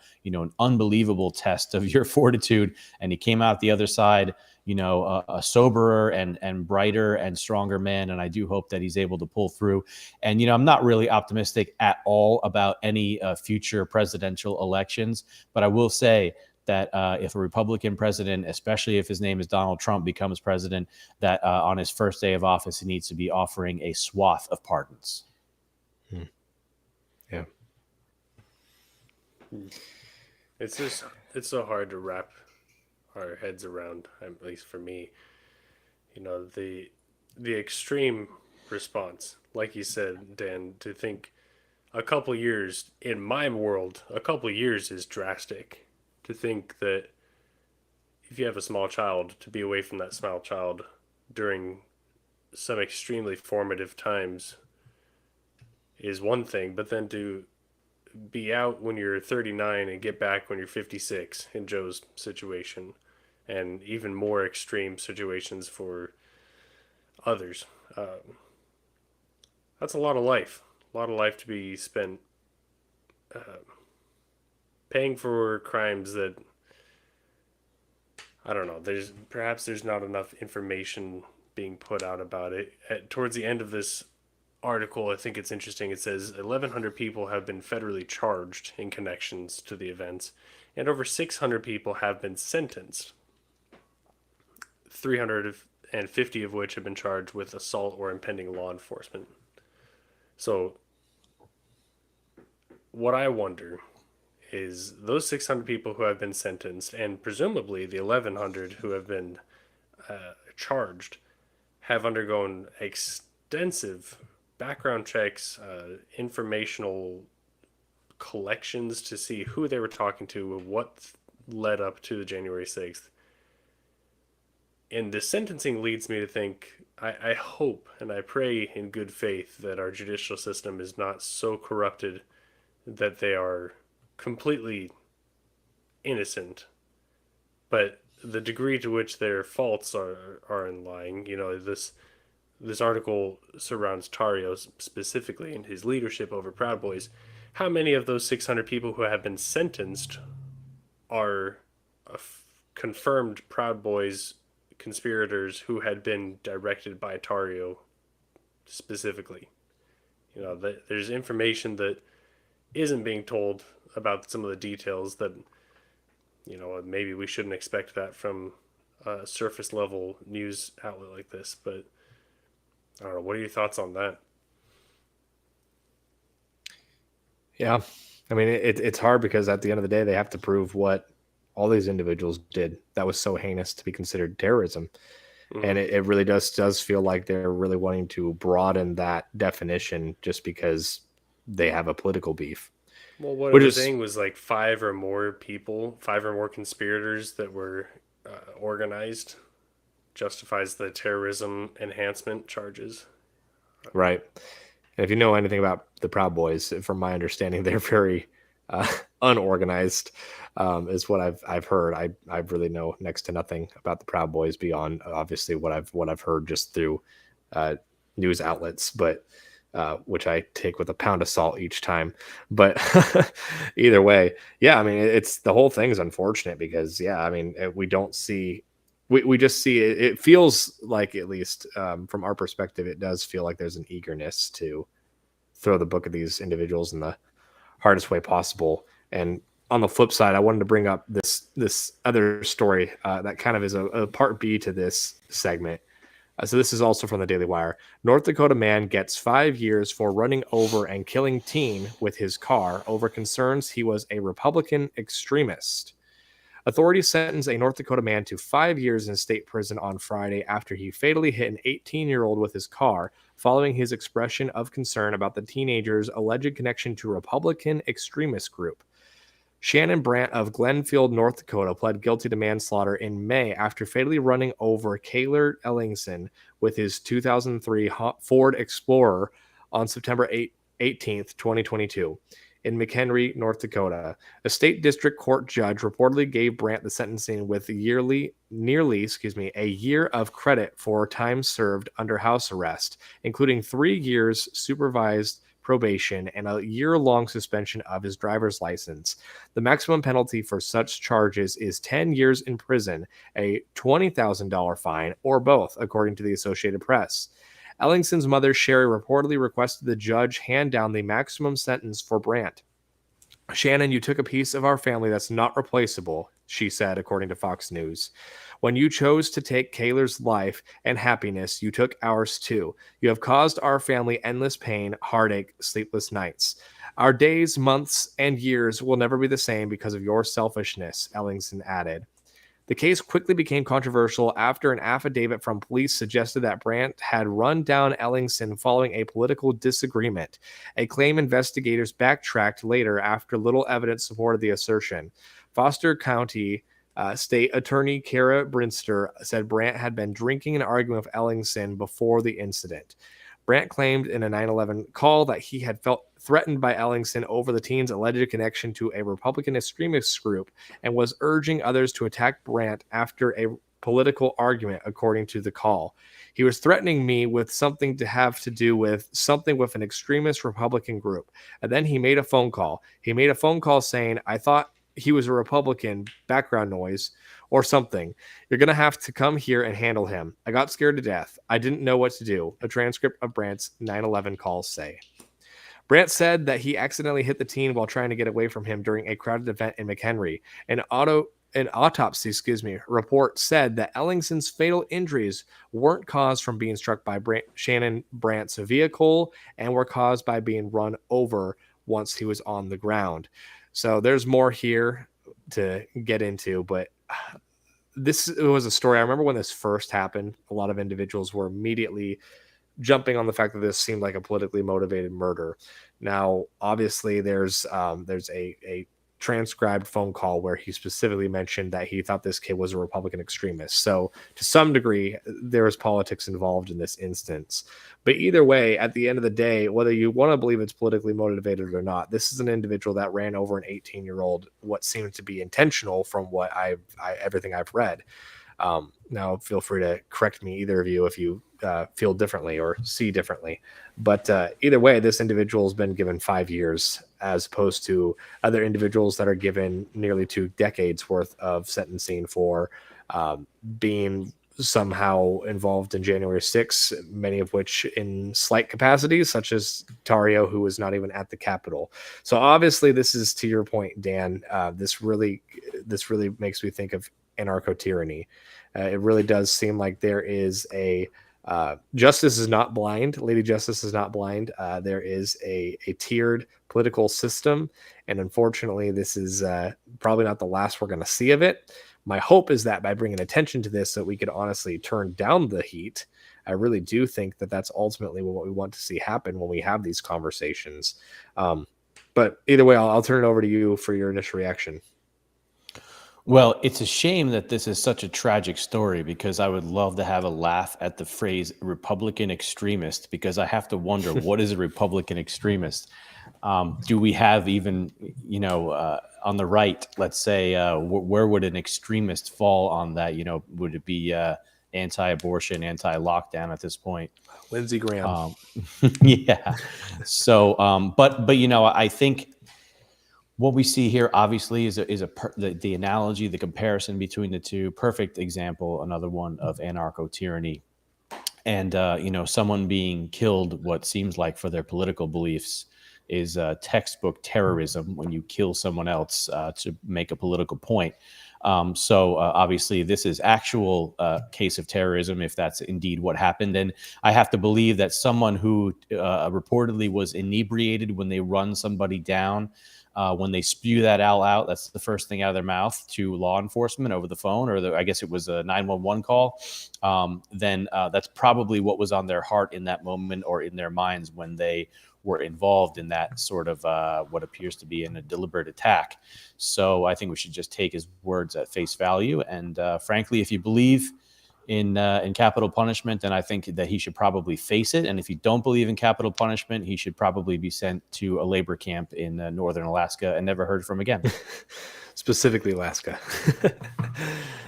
unbelievable test of your fortitude. And he came out the other side, a soberer and brighter and stronger man. And I do hope that he's able to pull through. And, I'm not really optimistic at all about any future presidential elections, but I will say that if a Republican president, especially if his name is Donald Trump, becomes president, that on his first day of office, he needs to be offering a swath of pardons. Yeah. It's so hard to wrap our heads around, at least for me. The extreme response, like you said, Dan, to think a couple years, in my world, a couple years is drastic. To think that if you have a small child, to be away from that small child during some extremely formative times is one thing, but then to be out when you're 39 and get back when you're 56 in Joe's situation, and even more extreme situations for others. That's a lot of life. A lot of life to be spent paying for crimes that, I don't know, there's not enough information being put out about it. Towards the end of this article, I think it's interesting. It says 1,100 people have been federally charged in connections to the events, and over 600 people have been sentenced. 350 of which have been charged with assault or impending law enforcement. So, what I wonder is those 600 people who have been sentenced, and presumably the 1,100 who have been charged, have undergone extensive background checks, informational collections to see who they were talking to, what led up to the January 6th. And the sentencing leads me to think, I hope and I pray in good faith that our judicial system is not so corrupted that they are completely innocent, but the degree to which their faults are in lying. This article surrounds Tario specifically and his leadership over Proud Boys. How many of those 600 people who have been sentenced are confirmed Proud Boys conspirators who had been directed by Tario specifically? There's information that isn't being told about some of the details that, maybe we shouldn't expect that from a surface level news outlet like this, but I don't know. What are your thoughts on that? Yeah. I mean, it's hard because at the end of the day, they have to prove what all these individuals did that was so heinous to be considered terrorism. Mm-hmm. And it really does feel like they're really wanting to broaden that definition just because they have a political beef. Well, what I was saying was like 5 or more conspirators that were organized justifies the terrorism enhancement charges. Right. And if you know anything about the Proud Boys, from my understanding, they're very unorganized, is what I've heard. I really know next to nothing about the Proud Boys beyond obviously what I've heard just through news outlets, but which I take with a pound of salt each time. But either way, yeah, I mean, it's the whole thing is unfortunate because, yeah, I mean, we don't see, we just see it feels like, at least from our perspective, it does feel like there's an eagerness to throw the book of these individuals in the hardest way possible. And on the flip side, I wanted to bring up this other story that kind of is a part B to this segment. So this is also from the Daily Wire. North Dakota man gets 5 years for running over and killing teen with his car over concerns he was a Republican extremist. Authorities sentenced a North Dakota man to 5 years in state prison on Friday after he fatally hit an 18-year-old with his car following his expression of concern about the teenager's alleged connection to a Republican extremist group. Shannon Brandt of Glenfield, North Dakota, pled guilty to manslaughter in May after fatally running over Kaylor Ellingson with his 2003 Ford Explorer on September 18th, 2022. In McHenry, North Dakota. A state district court judge reportedly gave Brandt the sentencing with nearly a year of credit for time served under house arrest, including 3 years supervised probation and a year-long suspension of his driver's license. The maximum penalty for such charges is 10 years in prison, a $20,000 fine, or both, according to the Associated Press. Ellingson's mother, Sherry, reportedly requested the judge hand down the maximum sentence for Brandt. Shannon, you took a piece of our family that's not replaceable, she said, according to Fox News. When you chose to take Kaylor's life and happiness, you took ours too. You have caused our family endless pain, heartache, sleepless nights. Our days, months, and years will never be the same because of your selfishness, Ellingson added. The case quickly became controversial after an affidavit from police suggested that Brandt had run down Ellingson following a political disagreement, a claim investigators backtracked later after little evidence supported the assertion. Foster County State Attorney Kara Brinster said Brandt had been drinking and arguing with Ellingson before the incident. Brandt claimed in a 9/11 call that he had felt threatened by Ellingson over the teen's alleged connection to a Republican extremist group and was urging others to attack Brandt after a political argument, according to the call. He was threatening me with something to have to do with something with an extremist Republican group. And then he made a phone call. He made a phone call saying, I thought he was a Republican, background noise or something. You're going to have to come here and handle him. I got scared to death. I didn't know what to do. A transcript of Brandt's 9/11 calls say. Brandt said that he accidentally hit the teen while trying to get away from him during a crowded event in McHenry. An autopsy report said that Ellingson's fatal injuries weren't caused from being struck by Shannon Brandt's vehicle and were caused by being run over once he was on the ground. So there's more here to get into, but this was a story. I remember when this first happened, a lot of individuals were immediately jumping on the fact that this seemed like a politically motivated murder. Now, obviously, there's a transcribed phone call where he specifically mentioned that he thought this kid was a Republican extremist. So to some degree, there was politics involved in this instance. But either way, at the end of the day, whether you want to believe it's politically motivated or not, this is an individual that ran over an 18-year-old, what seemed to be intentional from what everything I've read. Now, feel free to correct me, either of you, if you feel differently or see differently. But either way, this individual has been given 5 years as opposed to other individuals that are given nearly 2 decades worth of sentencing for being somehow involved in January 6th, many of which in slight capacities, such as Tario, who was not even at the Capitol. So obviously, this is, to your point, Dan, this really makes me think of anarcho-tyranny. It really does seem like there is a justice is not blind. Lady Justice is not blind. There is a tiered political system, and unfortunately, this is probably not the last we're going to see of it. My hope is that by bringing attention to this, that we could honestly turn down the heat. I really do think that that's ultimately what we want to see happen when we have these conversations. But either way, I'll turn it over to you for your initial reaction. Well, it's a shame that this is such a tragic story, because I would love to have a laugh at the phrase Republican extremist, because I have to wonder, what is a Republican extremist? Do we have even, on the right, let's say, where would an extremist fall on that? Would it be anti-abortion, anti-lockdown at this point? Lindsey Graham. Yeah. So, but I think what we see here, obviously, is the analogy, the comparison between the two. Perfect example, another one of anarcho-tyranny, and someone being killed, what seems like for their political beliefs, is textbook terrorism when you kill someone else to make a political point. So obviously, this is actual case of terrorism, if that's indeed what happened. And I have to believe that someone who reportedly was inebriated when they run somebody down, when they spew that all out, that's the first thing out of their mouth to law enforcement over the phone, or I guess it was a 911 call, then that's probably what was on their heart in that moment or in their minds when they were involved in that sort of what appears to be in a deliberate attack. So I think we should just take his words at face value. And frankly, if you believe in capital punishment, then I think that he should probably face it. And if you don't believe in capital punishment, he should probably be sent to a labor camp in northern Alaska and never heard from again. Specifically Alaska.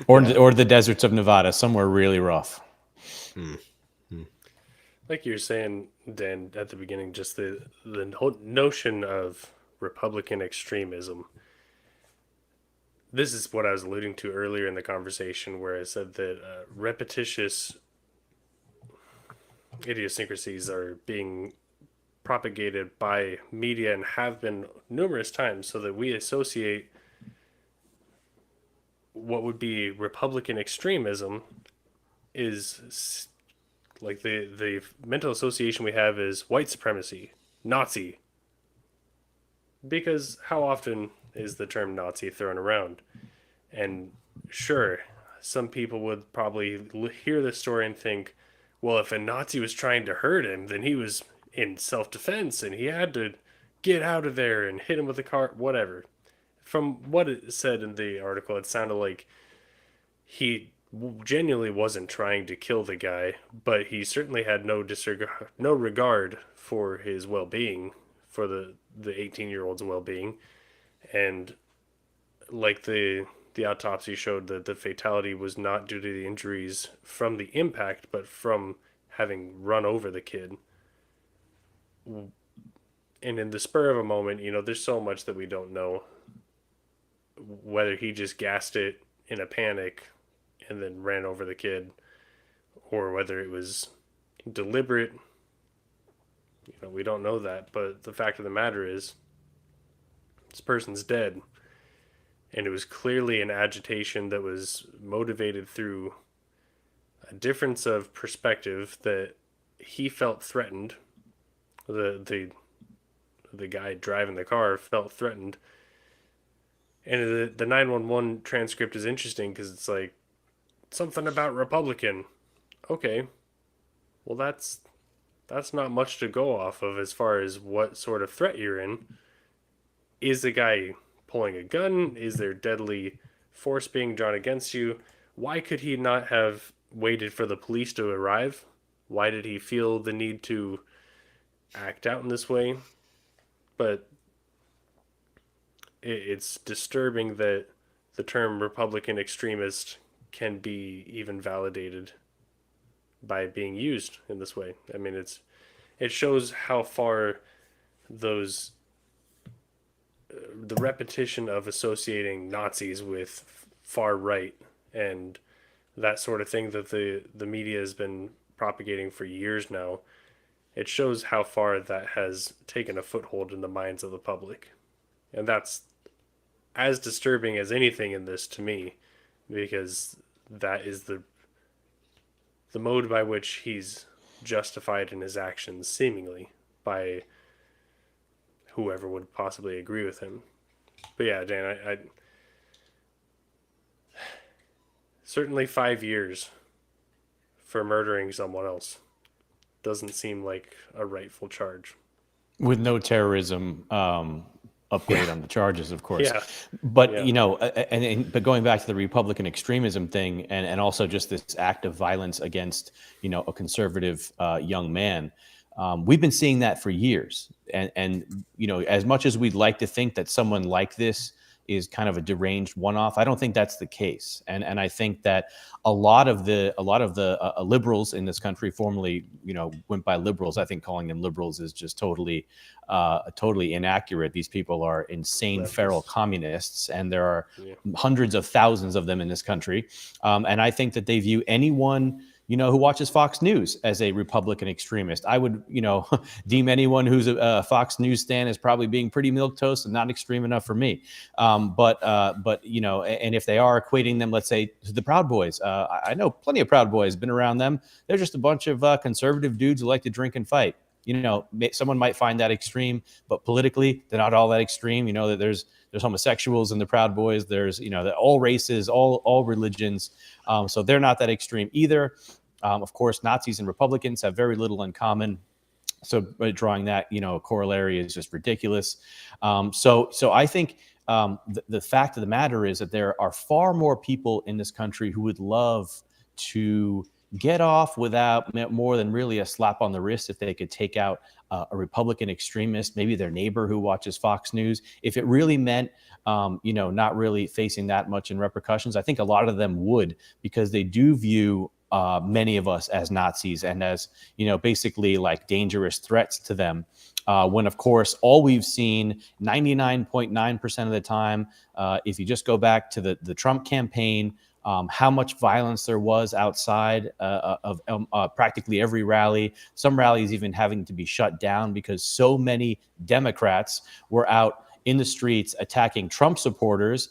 or the deserts of Nevada, somewhere really rough. Like you were saying, Dan, at the beginning, just the whole notion of Republican extremism. This is what I was alluding to earlier in the conversation, where I said that repetitious idiosyncrasies are being propagated by media and have been numerous times, so that we associate what would be Republican extremism is like the mental association we have is white supremacy, Nazi. Because how often is the term Nazi thrown around? And sure, some people would probably hear this story and think, well, if a Nazi was trying to hurt him, then he was in self-defense and he had to get out of there and hit him with a car, whatever. From what it said in the article, it sounded like he genuinely wasn't trying to kill the guy, but he certainly had no regard for his well-being, for the 18-year-old's well-being. And like the autopsy showed, that the fatality was not due to the injuries from the impact, but from having run over the kid. And in the spur of a moment, there's so much that we don't know. Whether he just gassed it in a panic and then ran over the kid, or whether it was deliberate, we don't know that. But the fact of the matter is, this person's dead. And it was clearly an agitation that was motivated through a difference of perspective, that he felt threatened. The guy driving the car felt threatened. And the 911 transcript is interesting because it's like, something about Republican. Okay. Well, that's not much to go off of as far as what sort of threat you're in. Is the guy pulling a gun? Is there deadly force being drawn against you? Why could he not have waited for the police to arrive? Why did he feel the need to act out in this way? But it's disturbing that the term Republican extremist can be even validated by being used in this way. I mean, it shows how far the repetition of associating Nazis with far right and that sort of thing that the media has been propagating for years now, it shows how far that has taken a foothold in the minds of the public. And that's as disturbing as anything in this to me, because that is the mode by which he's justified in his actions, seemingly, by whoever would possibly agree with him. But yeah, Dan, I certainly 5 years for murdering someone else doesn't seem like a rightful charge. With no terrorism upgrade on the charges, of course. Yeah. But, Yeah. but going back to the Republican extremism thing, and also just this act of violence against, a conservative young man, we've been seeing that for years. And as much as we'd like to think that someone like this is kind of a deranged one-off, I don't think that's the case. And I think that a lot of the liberals in this country, formerly went by liberals. I think calling them liberals is just totally inaccurate. These people are insane, feral communists, and there are hundreds of thousands of them in this country. And I think that they view anyone who watches Fox News as a Republican extremist. I would, deem anyone who's a Fox News stan as probably being pretty milquetoast and not extreme enough for me. But and if they are equating them, let's say, to the Proud Boys, I know plenty of Proud Boys, been around them. They're just a bunch of conservative dudes who like to drink and fight. someone might find that extreme, but politically they're not all that extreme. That there's homosexuals in the Proud Boys. There's all races, all religions. So they're not that extreme either. Of course, Nazis and Republicans have very little in common. So drawing that, corollary is just ridiculous. So I think the fact of the matter is that there are far more people in this country who would love to get off without more than really a slap on the wrist if they could take out a Republican extremist, maybe their neighbor who watches Fox News. If it really meant, not really facing that much in repercussions, I think a lot of them would, because they do view many of us as Nazis and as, basically like dangerous threats to them. When, of course, all we've seen 99.9% of the time, if you just go back to the Trump campaign, how much violence there was outside of practically every rally, some rallies even having to be shut down because so many Democrats were out in the streets attacking Trump supporters,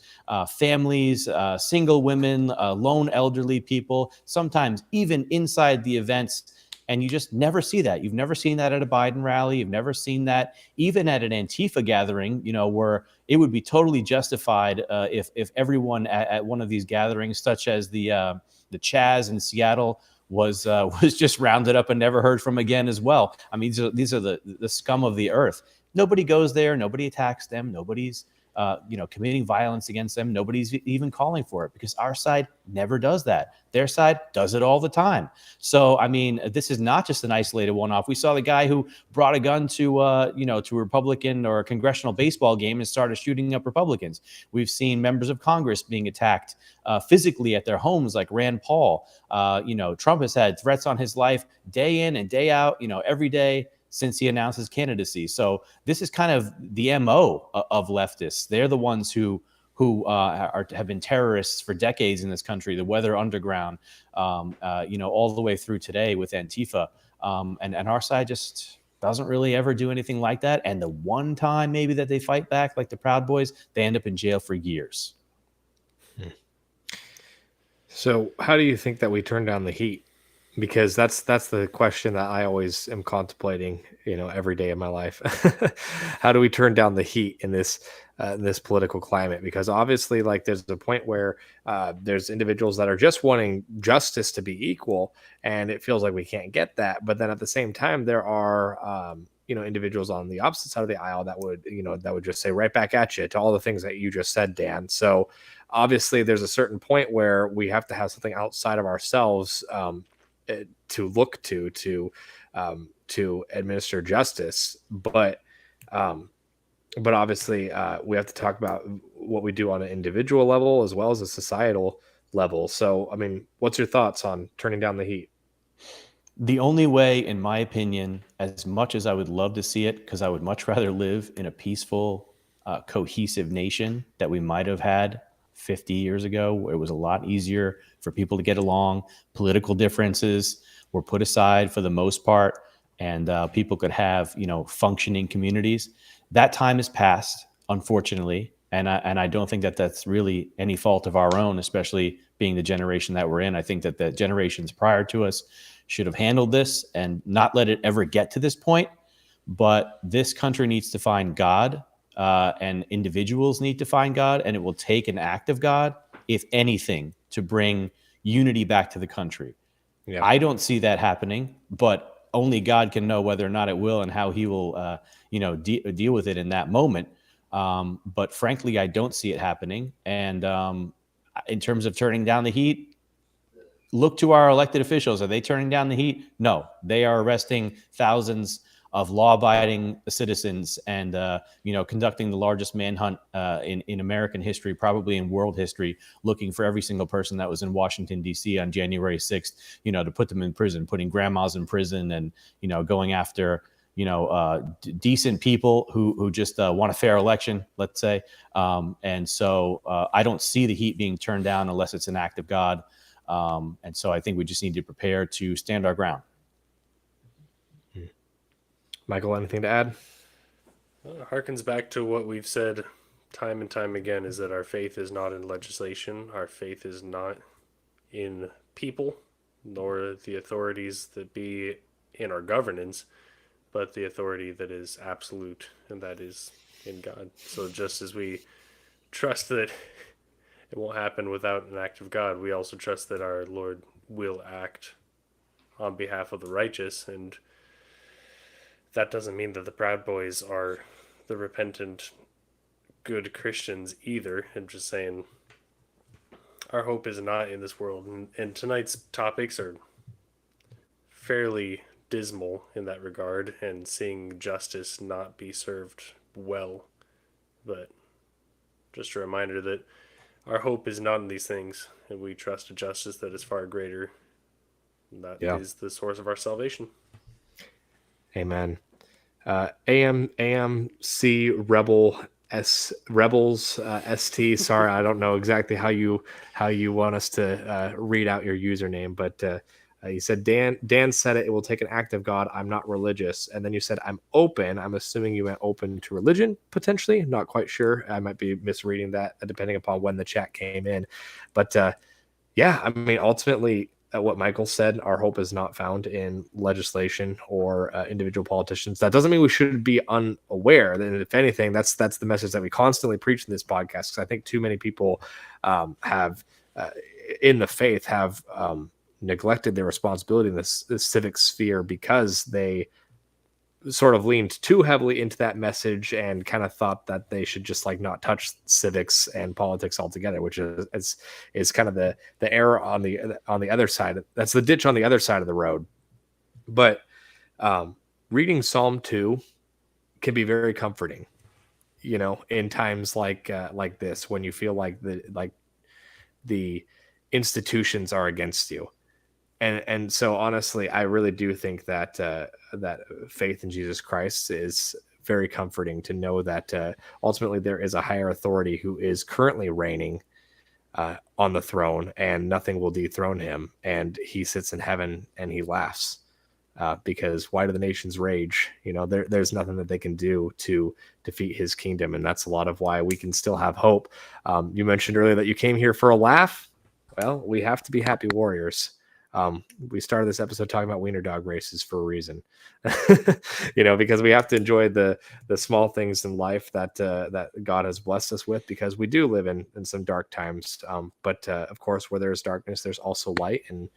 families, single women, lone elderly people, sometimes even inside the events. And you just never see that. You've never seen that at a Biden rally. You've never seen that even at an Antifa gathering, where it would be totally justified if everyone at one of these gatherings, such as the Chaz in Seattle, was just rounded up and never heard from again as well. I mean, these are the scum of the earth. Nobody goes there. Nobody attacks them. Nobody's committing violence against them. Nobody's even calling for it, because our side never does that. Their side does it all the time. So, I mean, this is not just an isolated one-off. We saw the guy who brought a gun to a Republican or a congressional baseball game and started shooting up Republicans. We've seen members of Congress being attacked physically at their homes, like Rand Paul. Trump has had threats on his life day in and day out, every day since he announced his candidacy. So this is kind of the MO of leftists. They're the ones who have been terrorists for decades in this country, the Weather Underground, all the way through today with Antifa. And our side just doesn't really ever do anything like that. And the one time maybe that they fight back, like the Proud Boys, they end up in jail for years. So how do you think that we turn down the heat? Because that's the question that I always am contemplating, every day of my life. How do we turn down the heat in this political climate? Because obviously, like, there's a point where there's individuals that are just wanting justice to be equal, and it feels like we can't get that. But then at the same time, there are individuals on the opposite side of the aisle that would just say right back at you to all the things that you just said, Dan. So obviously, there's a certain point where we have to have something outside of ourselves to look to administer justice, but obviously we have to talk about what we do on an individual level as well as a societal level. So, I mean, what's your thoughts on turning down the heat? The only way, in my opinion, as much as I would love to see it, because I would much rather live in a peaceful, cohesive nation that we might have had 50 years ago, where it was a lot easier for people to get along. Political differences were put aside for the most part, and people could have, functioning communities. That time has passed, unfortunately, and I don't think that that's really any fault of our own, especially being the generation that we're in. I think that the generations prior to us should have handled this and not let it ever get to this point. But this country needs to find God, and individuals need to find God, and it will take an act of God, if anything, to bring unity back to the country. Yeah. I don't see that happening, but only God can know whether or not it will and how he will, deal with it in that moment. But frankly, I don't see it happening. And in terms of turning down the heat, look to our elected officials. Are they turning down the heat? No, they are arresting thousands of law-abiding citizens and, conducting the largest manhunt in American history, probably in world history, looking for every single person that was in Washington, D.C. on January 6th, to put them in prison, putting grandmas in prison and, going after, decent people who just want a fair election, let's say. And so I don't see the heat being turned down unless it's an act of God. And so I think we just need to prepare to stand our ground. Michael, anything to add? It harkens back to what we've said time and time again, is that our faith is not in legislation. Our faith is not in people, nor the authorities that be in our governance, but the authority that is absolute, and that is in God. So just as we trust that it won't happen without an act of God, we also trust that our Lord will act on behalf of the righteous. And that doesn't mean that the Proud Boys are the repentant, good Christians either. I'm just saying our hope is not in this world. And tonight's topics are fairly dismal in that regard, and seeing justice not be served well. But just a reminder that our hope is not in these things, and we trust a justice that is far greater. And that is the source of our salvation. Amen. AMC Rebels ST. Sorry, I don't know exactly how you want us to read out your username, but you said Dan said it will take an act of God. I'm not religious, and then you said I'm open. I'm assuming you meant open to religion potentially. Not quite sure. I might be misreading that depending upon when the chat came in, but yeah, I mean ultimately. What Michael said, our hope is not found in legislation or individual politicians. That doesn't mean we should be unaware. And if anything, that's the message that we constantly preach in this podcast. Because I think too many people have in the faith have neglected their responsibility in this civic sphere because they sort of leaned too heavily into that message and kind of thought that they should just like not touch civics and politics altogether, which is kind of the error on the other side. That's the ditch on the other side of the road. But reading Psalm 2 can be very comforting, you know, in times like this, when you feel like the institutions are against you. And so honestly, I really do think that that faith in Jesus Christ is very comforting to know that ultimately there is a higher authority who is currently reigning on the throne, and nothing will dethrone him. And he sits in heaven and he laughs because why do the nations rage? You know, there's nothing that they can do to defeat his kingdom, and that's a lot of why we can still have hope. You mentioned earlier that you came here for a laugh. Well, we have to be happy warriors. We started this episode talking about wiener dog races for a reason, you know, because we have to enjoy the small things in life that that God has blessed us with, because we do live in some dark times. But of course, where there's darkness, there's also light. And,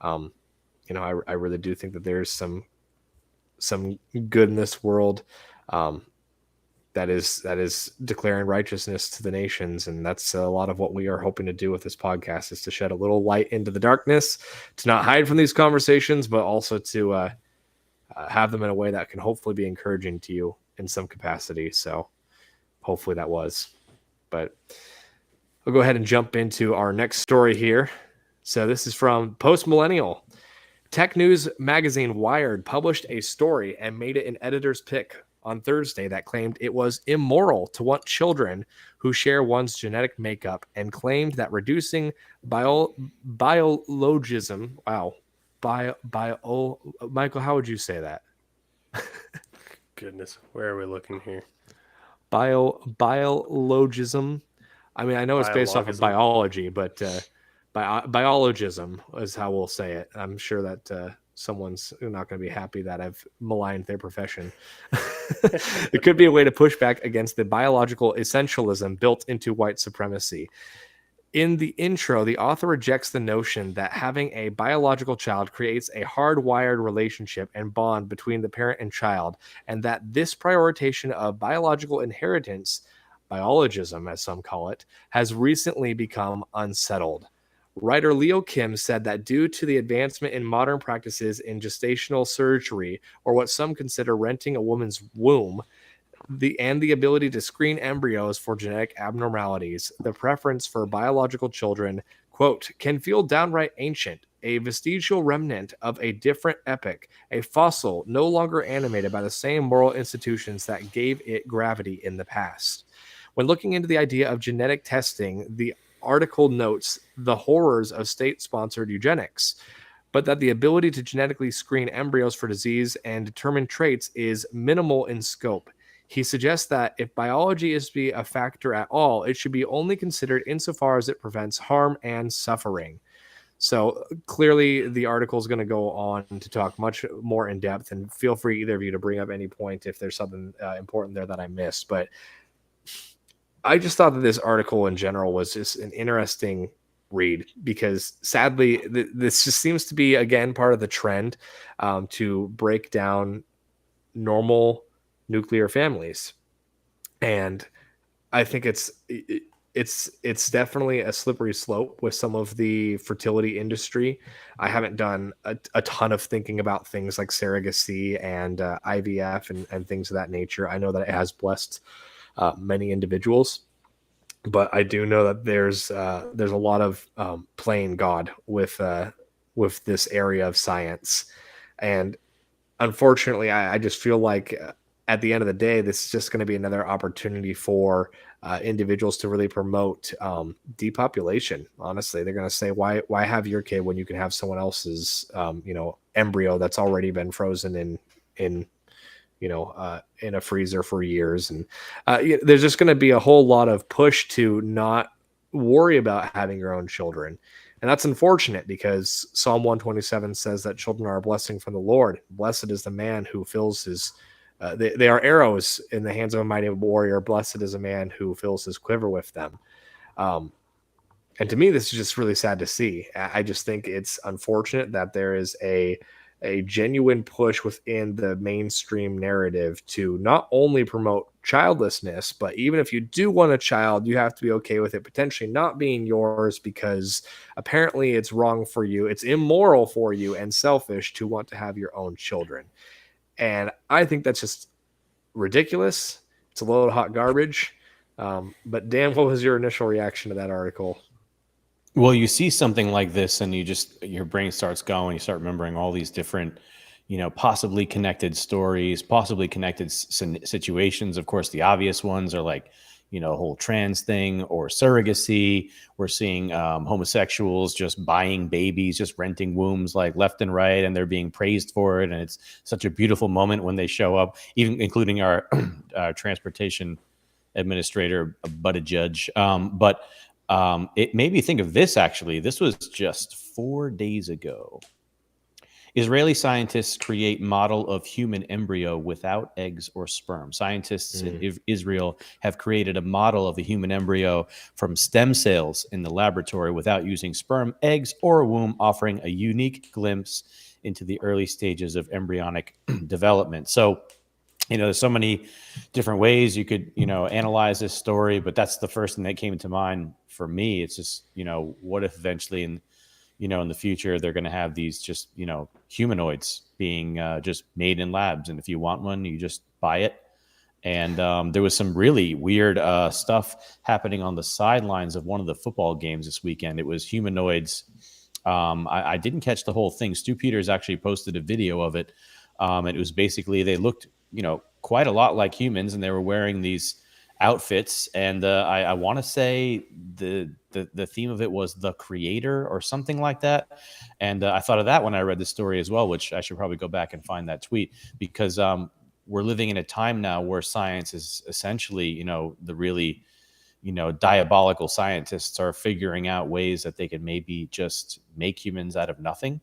you know, I really do think that there's some good in this world. That is declaring righteousness to the nations. And that's a lot of what we are hoping to do with this podcast, is to shed a little light into the darkness, to not hide from these conversations, but also to have them in a way that can hopefully be encouraging to you in some capacity. So hopefully that was. But we'll go ahead and jump into our next story here. So this is from Post Millennial. Tech news magazine Wired published a story and made it an editor's pick on Thursday that claimed it was immoral to want children who share one's genetic makeup, and claimed that reducing biologism. Wow. Michael, how would you say that? Goodness, where are we looking here? Biologism. I mean, I know it's based off of biology, but biologism is how we'll say it. I'm sure that someone's not going to be happy that I've maligned their profession. It could be a way to push back against the biological essentialism built into white supremacy. In the intro, the author rejects the notion that having a biological child creates a hardwired relationship and bond between the parent and child, and that this prioritization of biological inheritance, biologism as some call it, has recently become unsettled. Writer Leo Kim said that due to the advancement in modern practices in gestational surgery, or what some consider renting a woman's womb, the ability to screen embryos for genetic abnormalities, the preference for biological children, quote, can feel downright ancient, a vestigial remnant of a different epoch, a fossil no longer animated by the same moral institutions that gave it gravity in the past. When looking into the idea of genetic testing, the article notes the horrors of state-sponsored eugenics, but that the ability to genetically screen embryos for disease and determine traits is minimal in scope. He suggests that if biology is to be a factor at all, it should be only considered insofar as it prevents harm and suffering. So clearly, the article is going to go on to talk much more in depth. And feel free, either of you, to bring up any point if there's something important there that I missed. But I just thought that this article in general was just an interesting read because sadly, this just seems to be, again, part of the trend to break down normal nuclear families. And I think it's definitely a slippery slope with some of the fertility industry. I haven't done a ton of thinking about things like surrogacy and IVF and things of that nature. I know that it has blessed many individuals, but I do know that there's a lot of playing God with this area of science, and unfortunately, I just feel like at the end of the day, this is just going to be another opportunity for individuals to really promote depopulation. Honestly, they're going to say, why have your kid when you can have someone else's, embryo that's already been frozen in a freezer for years. And there's just going to be a whole lot of push to not worry about having your own children. And that's unfortunate because Psalm 127 says that children are a blessing from the Lord. Blessed is the man who fills his, they are arrows in the hands of a mighty warrior. Blessed is a man who fills his quiver with them. Um, and to me, this is just really sad to see. I just think it's unfortunate that there is a genuine push within the mainstream narrative to not only promote childlessness, but even if you do want a child, you have to be okay with it potentially not being yours because apparently it's wrong for you. It's immoral for you and selfish to want to have your own children. And I think that's just ridiculous. It's a load of hot garbage. But Dan, what was your initial reaction to that article? Well, you see something like this and your brain starts going, you start remembering all these different, possibly connected stories, possibly connected situations. Of course, the obvious ones are like, whole trans thing or surrogacy. We're seeing homosexuals just buying babies, just renting wombs like left and right, and they're being praised for it. And it's such a beautiful moment when they show up, even including our transportation administrator, Buttigieg. But it made me think of this, actually. This was just 4 days ago. Israeli scientists create model of human embryo without eggs or sperm. Scientists in Israel have created a model of a human embryo from stem cells in the laboratory without using sperm, eggs, or a womb, offering a unique glimpse into the early stages of embryonic development. So, there's so many different ways you could, analyze this story, but that's the first thing that came to mind for me. It's just, what if eventually in the future, they're going to have these just, humanoids being just made in labs. And if you want one, you just buy it. And there was some really weird stuff happening on the sidelines of one of the football games this weekend. It was humanoids. I didn't catch the whole thing. Stu Peters actually posted a video of it. And it was basically, they looked, quite a lot like humans, and they were wearing these outfits. And I want to say the theme of it was the creator or something like that. And I thought of that when I read the story as well, which I should probably go back and find that tweet, because we're living in a time now where science is essentially, the really, diabolical scientists are figuring out ways that they can maybe just make humans out of nothing.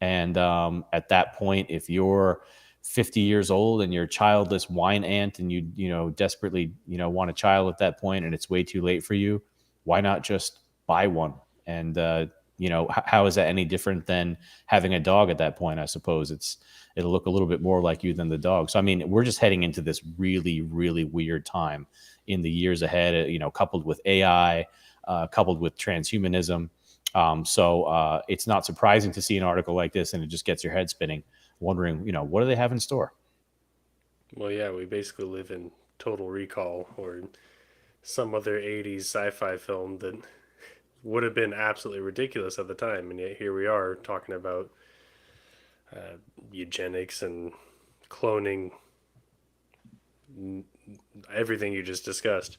And at that point, if you're 50 years old and you're a childless wine ant and you desperately, want a child at that point and it's way too late for you, why not just buy one? And, how is that any different than having a dog at that point? I suppose it'll look a little bit more like you than the dog. So, I mean, we're just heading into this really, really weird time in the years ahead, coupled with AI, coupled with transhumanism. So it's not surprising to see an article like this, and it just gets your head spinning, wondering, what do they have in store? Well, yeah, we basically live in Total Recall or some other 80s sci-fi film that would have been absolutely ridiculous at the time, and yet here we are talking about eugenics and cloning, everything you just discussed.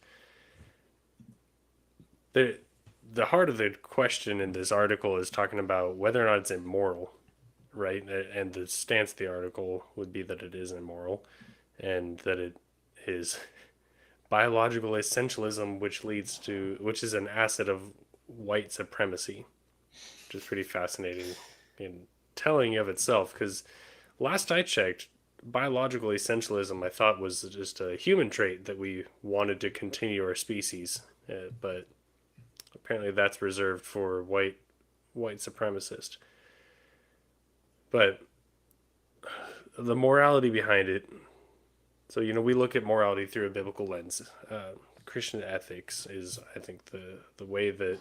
The heart of the question in this article is talking about whether or not it's immoral, right? And the stance of the article would be that it is immoral and that it is biological essentialism, which is an asset of white supremacy. which is pretty fascinating and telling of itself. Because last I checked, biological essentialism I thought was just a human trait that we wanted to continue our species, but apparently that's reserved for white supremacists. But the morality behind it. So we look at morality through a biblical lens. Christian ethics is, I think, the way that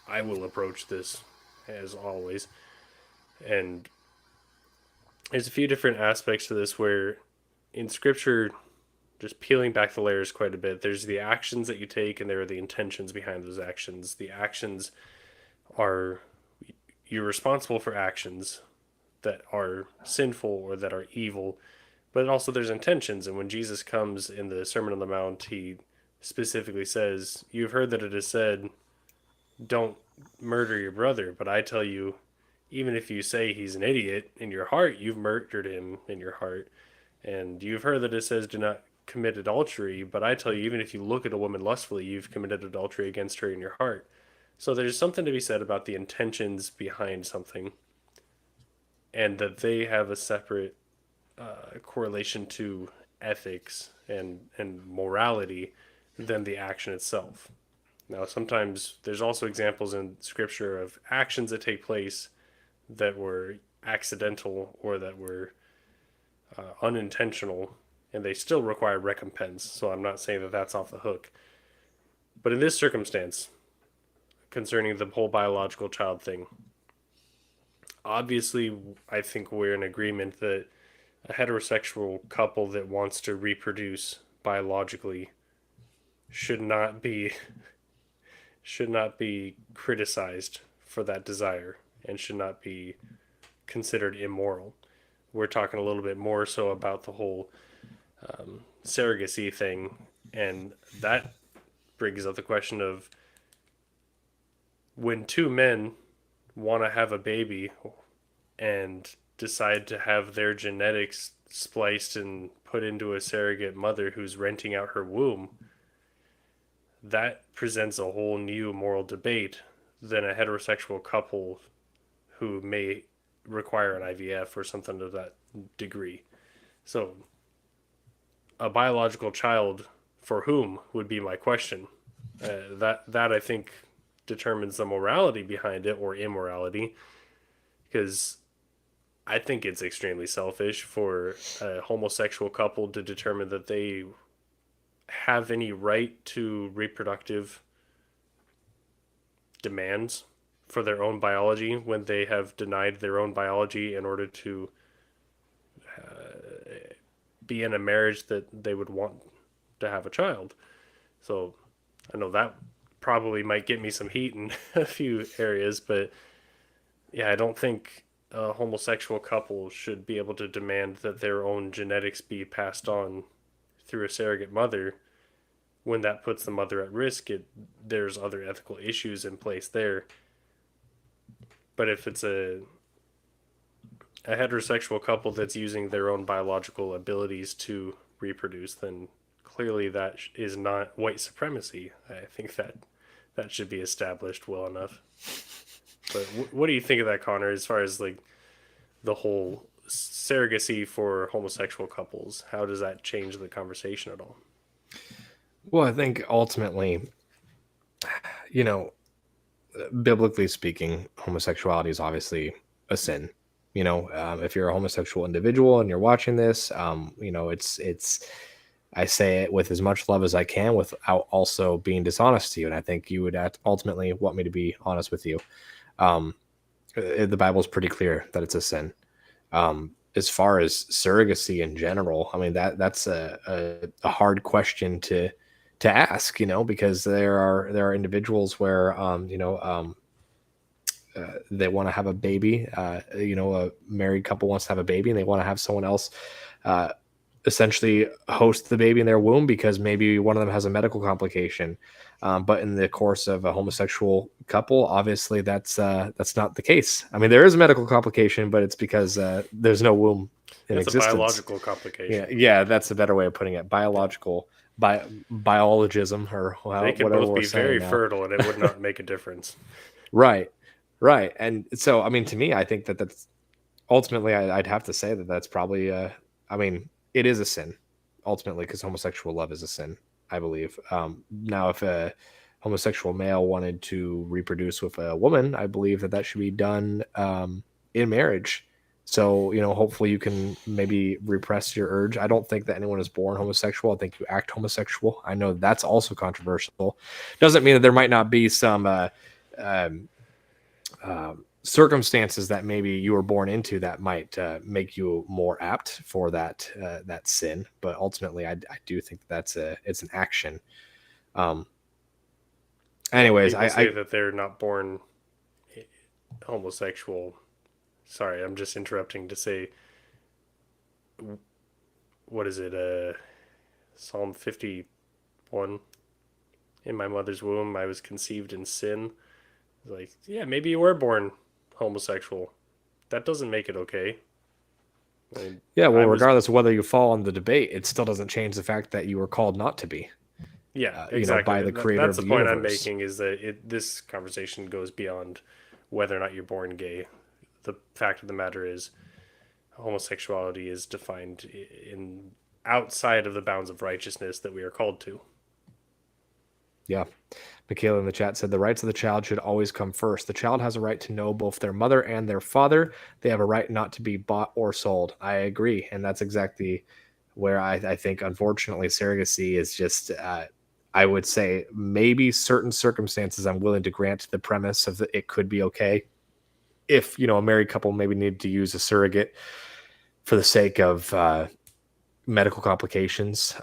I will approach this, as always. And there's a few different aspects to this where, in Scripture, just peeling back the layers quite a bit, there's the actions that you take, and there are the intentions behind those actions. The actions are, you're responsible for actions that are sinful or that are evil, but also there's intentions. And when Jesus comes in the Sermon on the Mount, he specifically says, "You've heard that it is said, don't murder your brother, but I tell you, even if you say he's an idiot, in your heart you've murdered him in your heart. And you've heard that it says, do not commit adultery, but I tell you, even if you look at a woman lustfully, you've committed adultery against her in your heart." So there's something to be said about the intentions behind something, and that they have a separate correlation to ethics and morality than the action itself. Now, sometimes there's also examples in Scripture of actions that take place that were accidental or that were unintentional, and they still require recompense. So I'm not saying that that's off the hook. But in this circumstance, concerning the whole biological child thing, obviously, I think we're in agreement that a heterosexual couple that wants to reproduce biologically should not be criticized for that desire and should not be considered immoral. We're talking a little bit more so about the whole surrogacy thing, and that brings up the question of when two men want to have a baby and decide to have their genetics spliced and put into a surrogate mother who's renting out her womb, that presents a whole new moral debate than a heterosexual couple who may require an IVF or something of that degree. So, a biological child for whom would be my question. That I think determines the morality behind it, or immorality, because I think it's extremely selfish for a homosexual couple to determine that they have any right to reproductive demands for their own biology when they have denied their own biology in order to be in a marriage that they would want to have a child. So I know that probably might get me some heat in a few areas, but yeah, I don't think a homosexual couple should be able to demand that their own genetics be passed on through a surrogate mother when that puts the mother at risk. There's other ethical issues in place there. But if it's a heterosexual couple that's using their own biological abilities to reproduce, then clearly that is not white supremacy. I think that should be established well enough. But what do you think of that, Connor, as far as like the whole surrogacy for homosexual couples? How does that change the conversation at all? Well, I think ultimately, biblically speaking, homosexuality is obviously a sin. If you're a homosexual individual and you're watching this, it's I say it with as much love as I can without also being dishonest to you. And I think you would ultimately want me to be honest with you. The Bible is pretty clear that it's a sin. As far as surrogacy in general, I mean, that's a hard question to ask, because there are individuals where, they want to have a baby, a married couple wants to have a baby and they want to have someone else, essentially host the baby in their womb because maybe one of them has a medical complication. But in the course of a homosexual couple, obviously that's not the case. I mean, there is a medical complication, but it's because there's no womb in existence. It's a biological complication. Yeah, that's a better way of putting it. Biological, biologism, or they could both be very fertile, and it would not make a difference. Right. Right. And so, I mean, to me, I think that that's ultimately, I'd have to say that that's probably, I mean, it is a sin ultimately because homosexual love is a sin, I believe. Now, if a homosexual male wanted to reproduce with a woman, I believe that that should be done in marriage. So, hopefully you can maybe repress your urge. I don't think that anyone is born homosexual. I think you act homosexual. I know that's also controversial. Doesn't mean that there might not be some um, circumstances that maybe you were born into that might make you more apt for that sin. But ultimately, I do think it's an action. Um, Well, anyways, people say that they're not born homosexual. Sorry, I'm just interrupting to say, what is it? Psalm 51. In my mother's womb, I was conceived in sin. Like, yeah, maybe you were born homosexual. That doesn't make it okay. I mean, yeah. I Well, was, regardless of whether you fall in the debate, it still doesn't change the fact that you were called not to be. yeah, exactly. By the creator That's of the the point I'm universe. making is that this conversation goes beyond whether or not you're born gay. The fact of the matter is, homosexuality is defined in outside of the bounds of righteousness that we are called to. Yeah. Michaela in the chat said the rights of the child should always come first. The child has a right to know both their mother and their father. They have a right not to be bought or sold. I agree. And that's exactly where I think, unfortunately, surrogacy is just, I would say, maybe certain circumstances I'm willing to grant the premise of that it could be okay. If, a married couple maybe needed to use a surrogate for the sake of medical complications.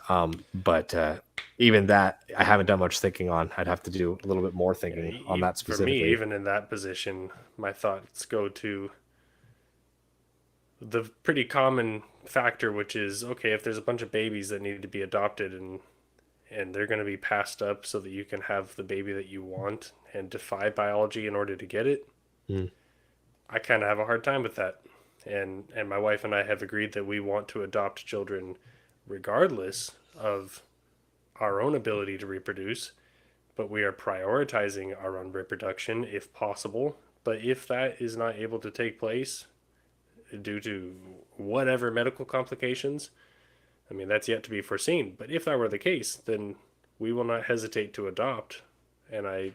But even that, I haven't done much thinking on. I'd have to do a little bit more thinking on that For me, specifically. even in that position, my thoughts go to the pretty common factor, which is okay, if there's a bunch of babies that need to be adopted and they're going to be passed up so that you can have the baby that you want and defy biology in order to get it. Mm. I kind of have a hard time with that. And my wife and I have agreed that we want to adopt children regardless of our own ability to reproduce, but we are prioritizing our own reproduction if possible. But if that is not able to take place due to whatever medical complications, I mean, that's yet to be foreseen. But if that were the case, then we will not hesitate to adopt. And I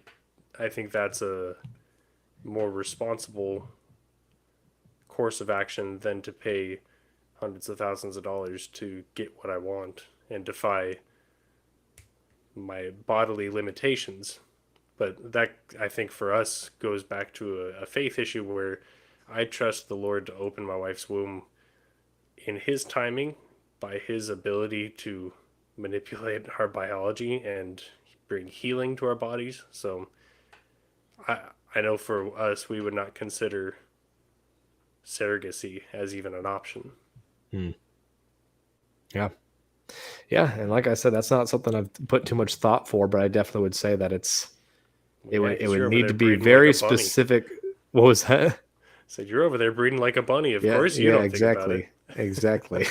think that's a more responsible course of action than to pay hundreds of thousands of dollars to get what I want and defy my bodily limitations. But that, I think, for us goes back to a faith issue where I trust the Lord to open my wife's womb in His timing, by His ability to manipulate our biology and bring healing to our bodies. So I know for us, we would not consider surrogacy as even an option. Yeah. Yeah. And like I said, that's not something I've put too much thought for, but I definitely would say that it would need to be very specific. What was that? So you're over there breeding like a bunny. Of Yeah, course you don't exactly. think about it. Exactly.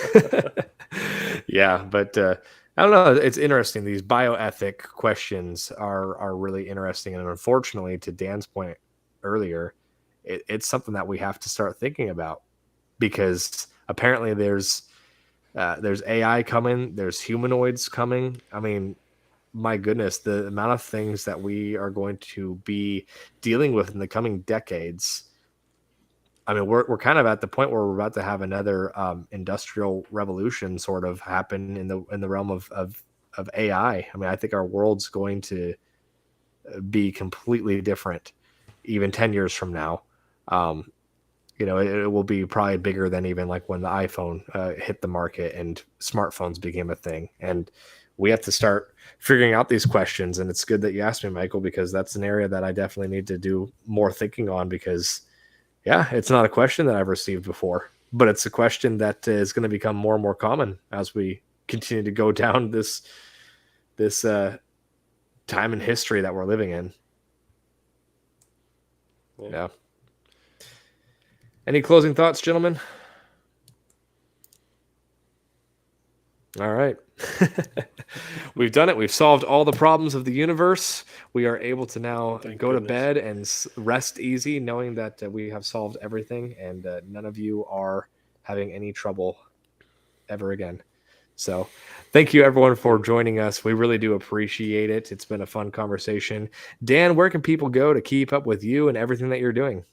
Yeah, but I don't know. It's interesting. These bioethic questions are really interesting, and unfortunately, to Dan's point earlier, it's something that we have to start thinking about because apparently there's AI coming, there's humanoids coming. I mean, my goodness, the amount of things that we are going to be dealing with in the coming decades. I mean, we're kind of at the point where we're about to have another industrial revolution sort of happen in the realm of AI. I mean, I think our world's going to be completely different even 10 years from now. It will be probably bigger than even like when the iPhone hit the market and smartphones became a thing. And we have to start figuring out these questions. And it's good that you asked me, Michael, because that's an area that I definitely need to do more thinking on because yeah, it's not a question that I've received before, but it's a question that is going to become more and more common as we continue to go down this time in history that we're living in. Yeah. Any closing thoughts, gentlemen? All right. We've done it. We've solved all the problems of the universe. We are able to now Thank go to goodness. bed and rest easy, knowing that we have solved everything and none of you are having any trouble ever again. So, thank you everyone for joining us. We really do appreciate it. It's been a fun conversation. Dan, where can people go to keep up with you and everything that you're doing?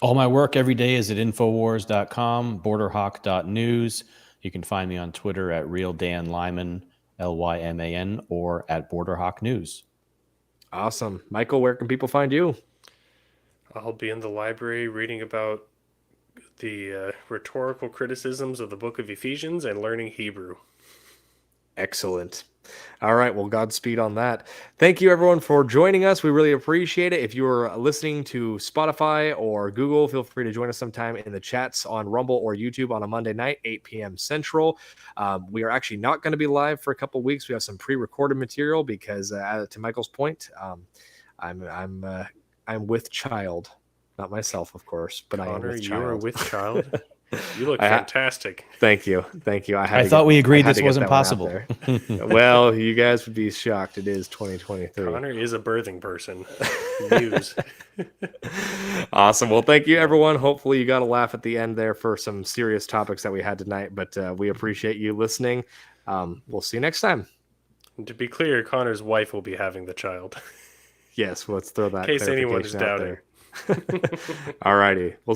All my work every day is at infowars.com, borderhawk.news. You can find me on Twitter at realdanlyman, Lyman, or at Borderhawk News. Awesome. Michael, where can people find you? I'll be in the library reading about the rhetorical criticisms of the book of Ephesians and learning Hebrew. Excellent. All right. Well, Godspeed on that. Thank you, everyone, for joining us. We really appreciate it. If you're listening to Spotify or Google, feel free to join us sometime in the chats on Rumble or YouTube on a Monday night, 8 p.m. Central. We are actually not going to be live for a couple of weeks. We have some pre-recorded material because, to Michael's point, I'm with child, not myself, of course, but Connor, I am with you child. are with child. You look fantastic. Thank you. I thought we agreed this wasn't possible. Well, you guys would be shocked. It is 2023. Connor is a birthing person. News. Awesome. Well, thank you, everyone. Hopefully you got a laugh at the end there for some serious topics that we had tonight, but we appreciate you listening. We'll see you next time. And to be clear, Connor's wife will be having the child. Yes, let's throw that In case anyone is clarification out doubting. there. All righty. We'll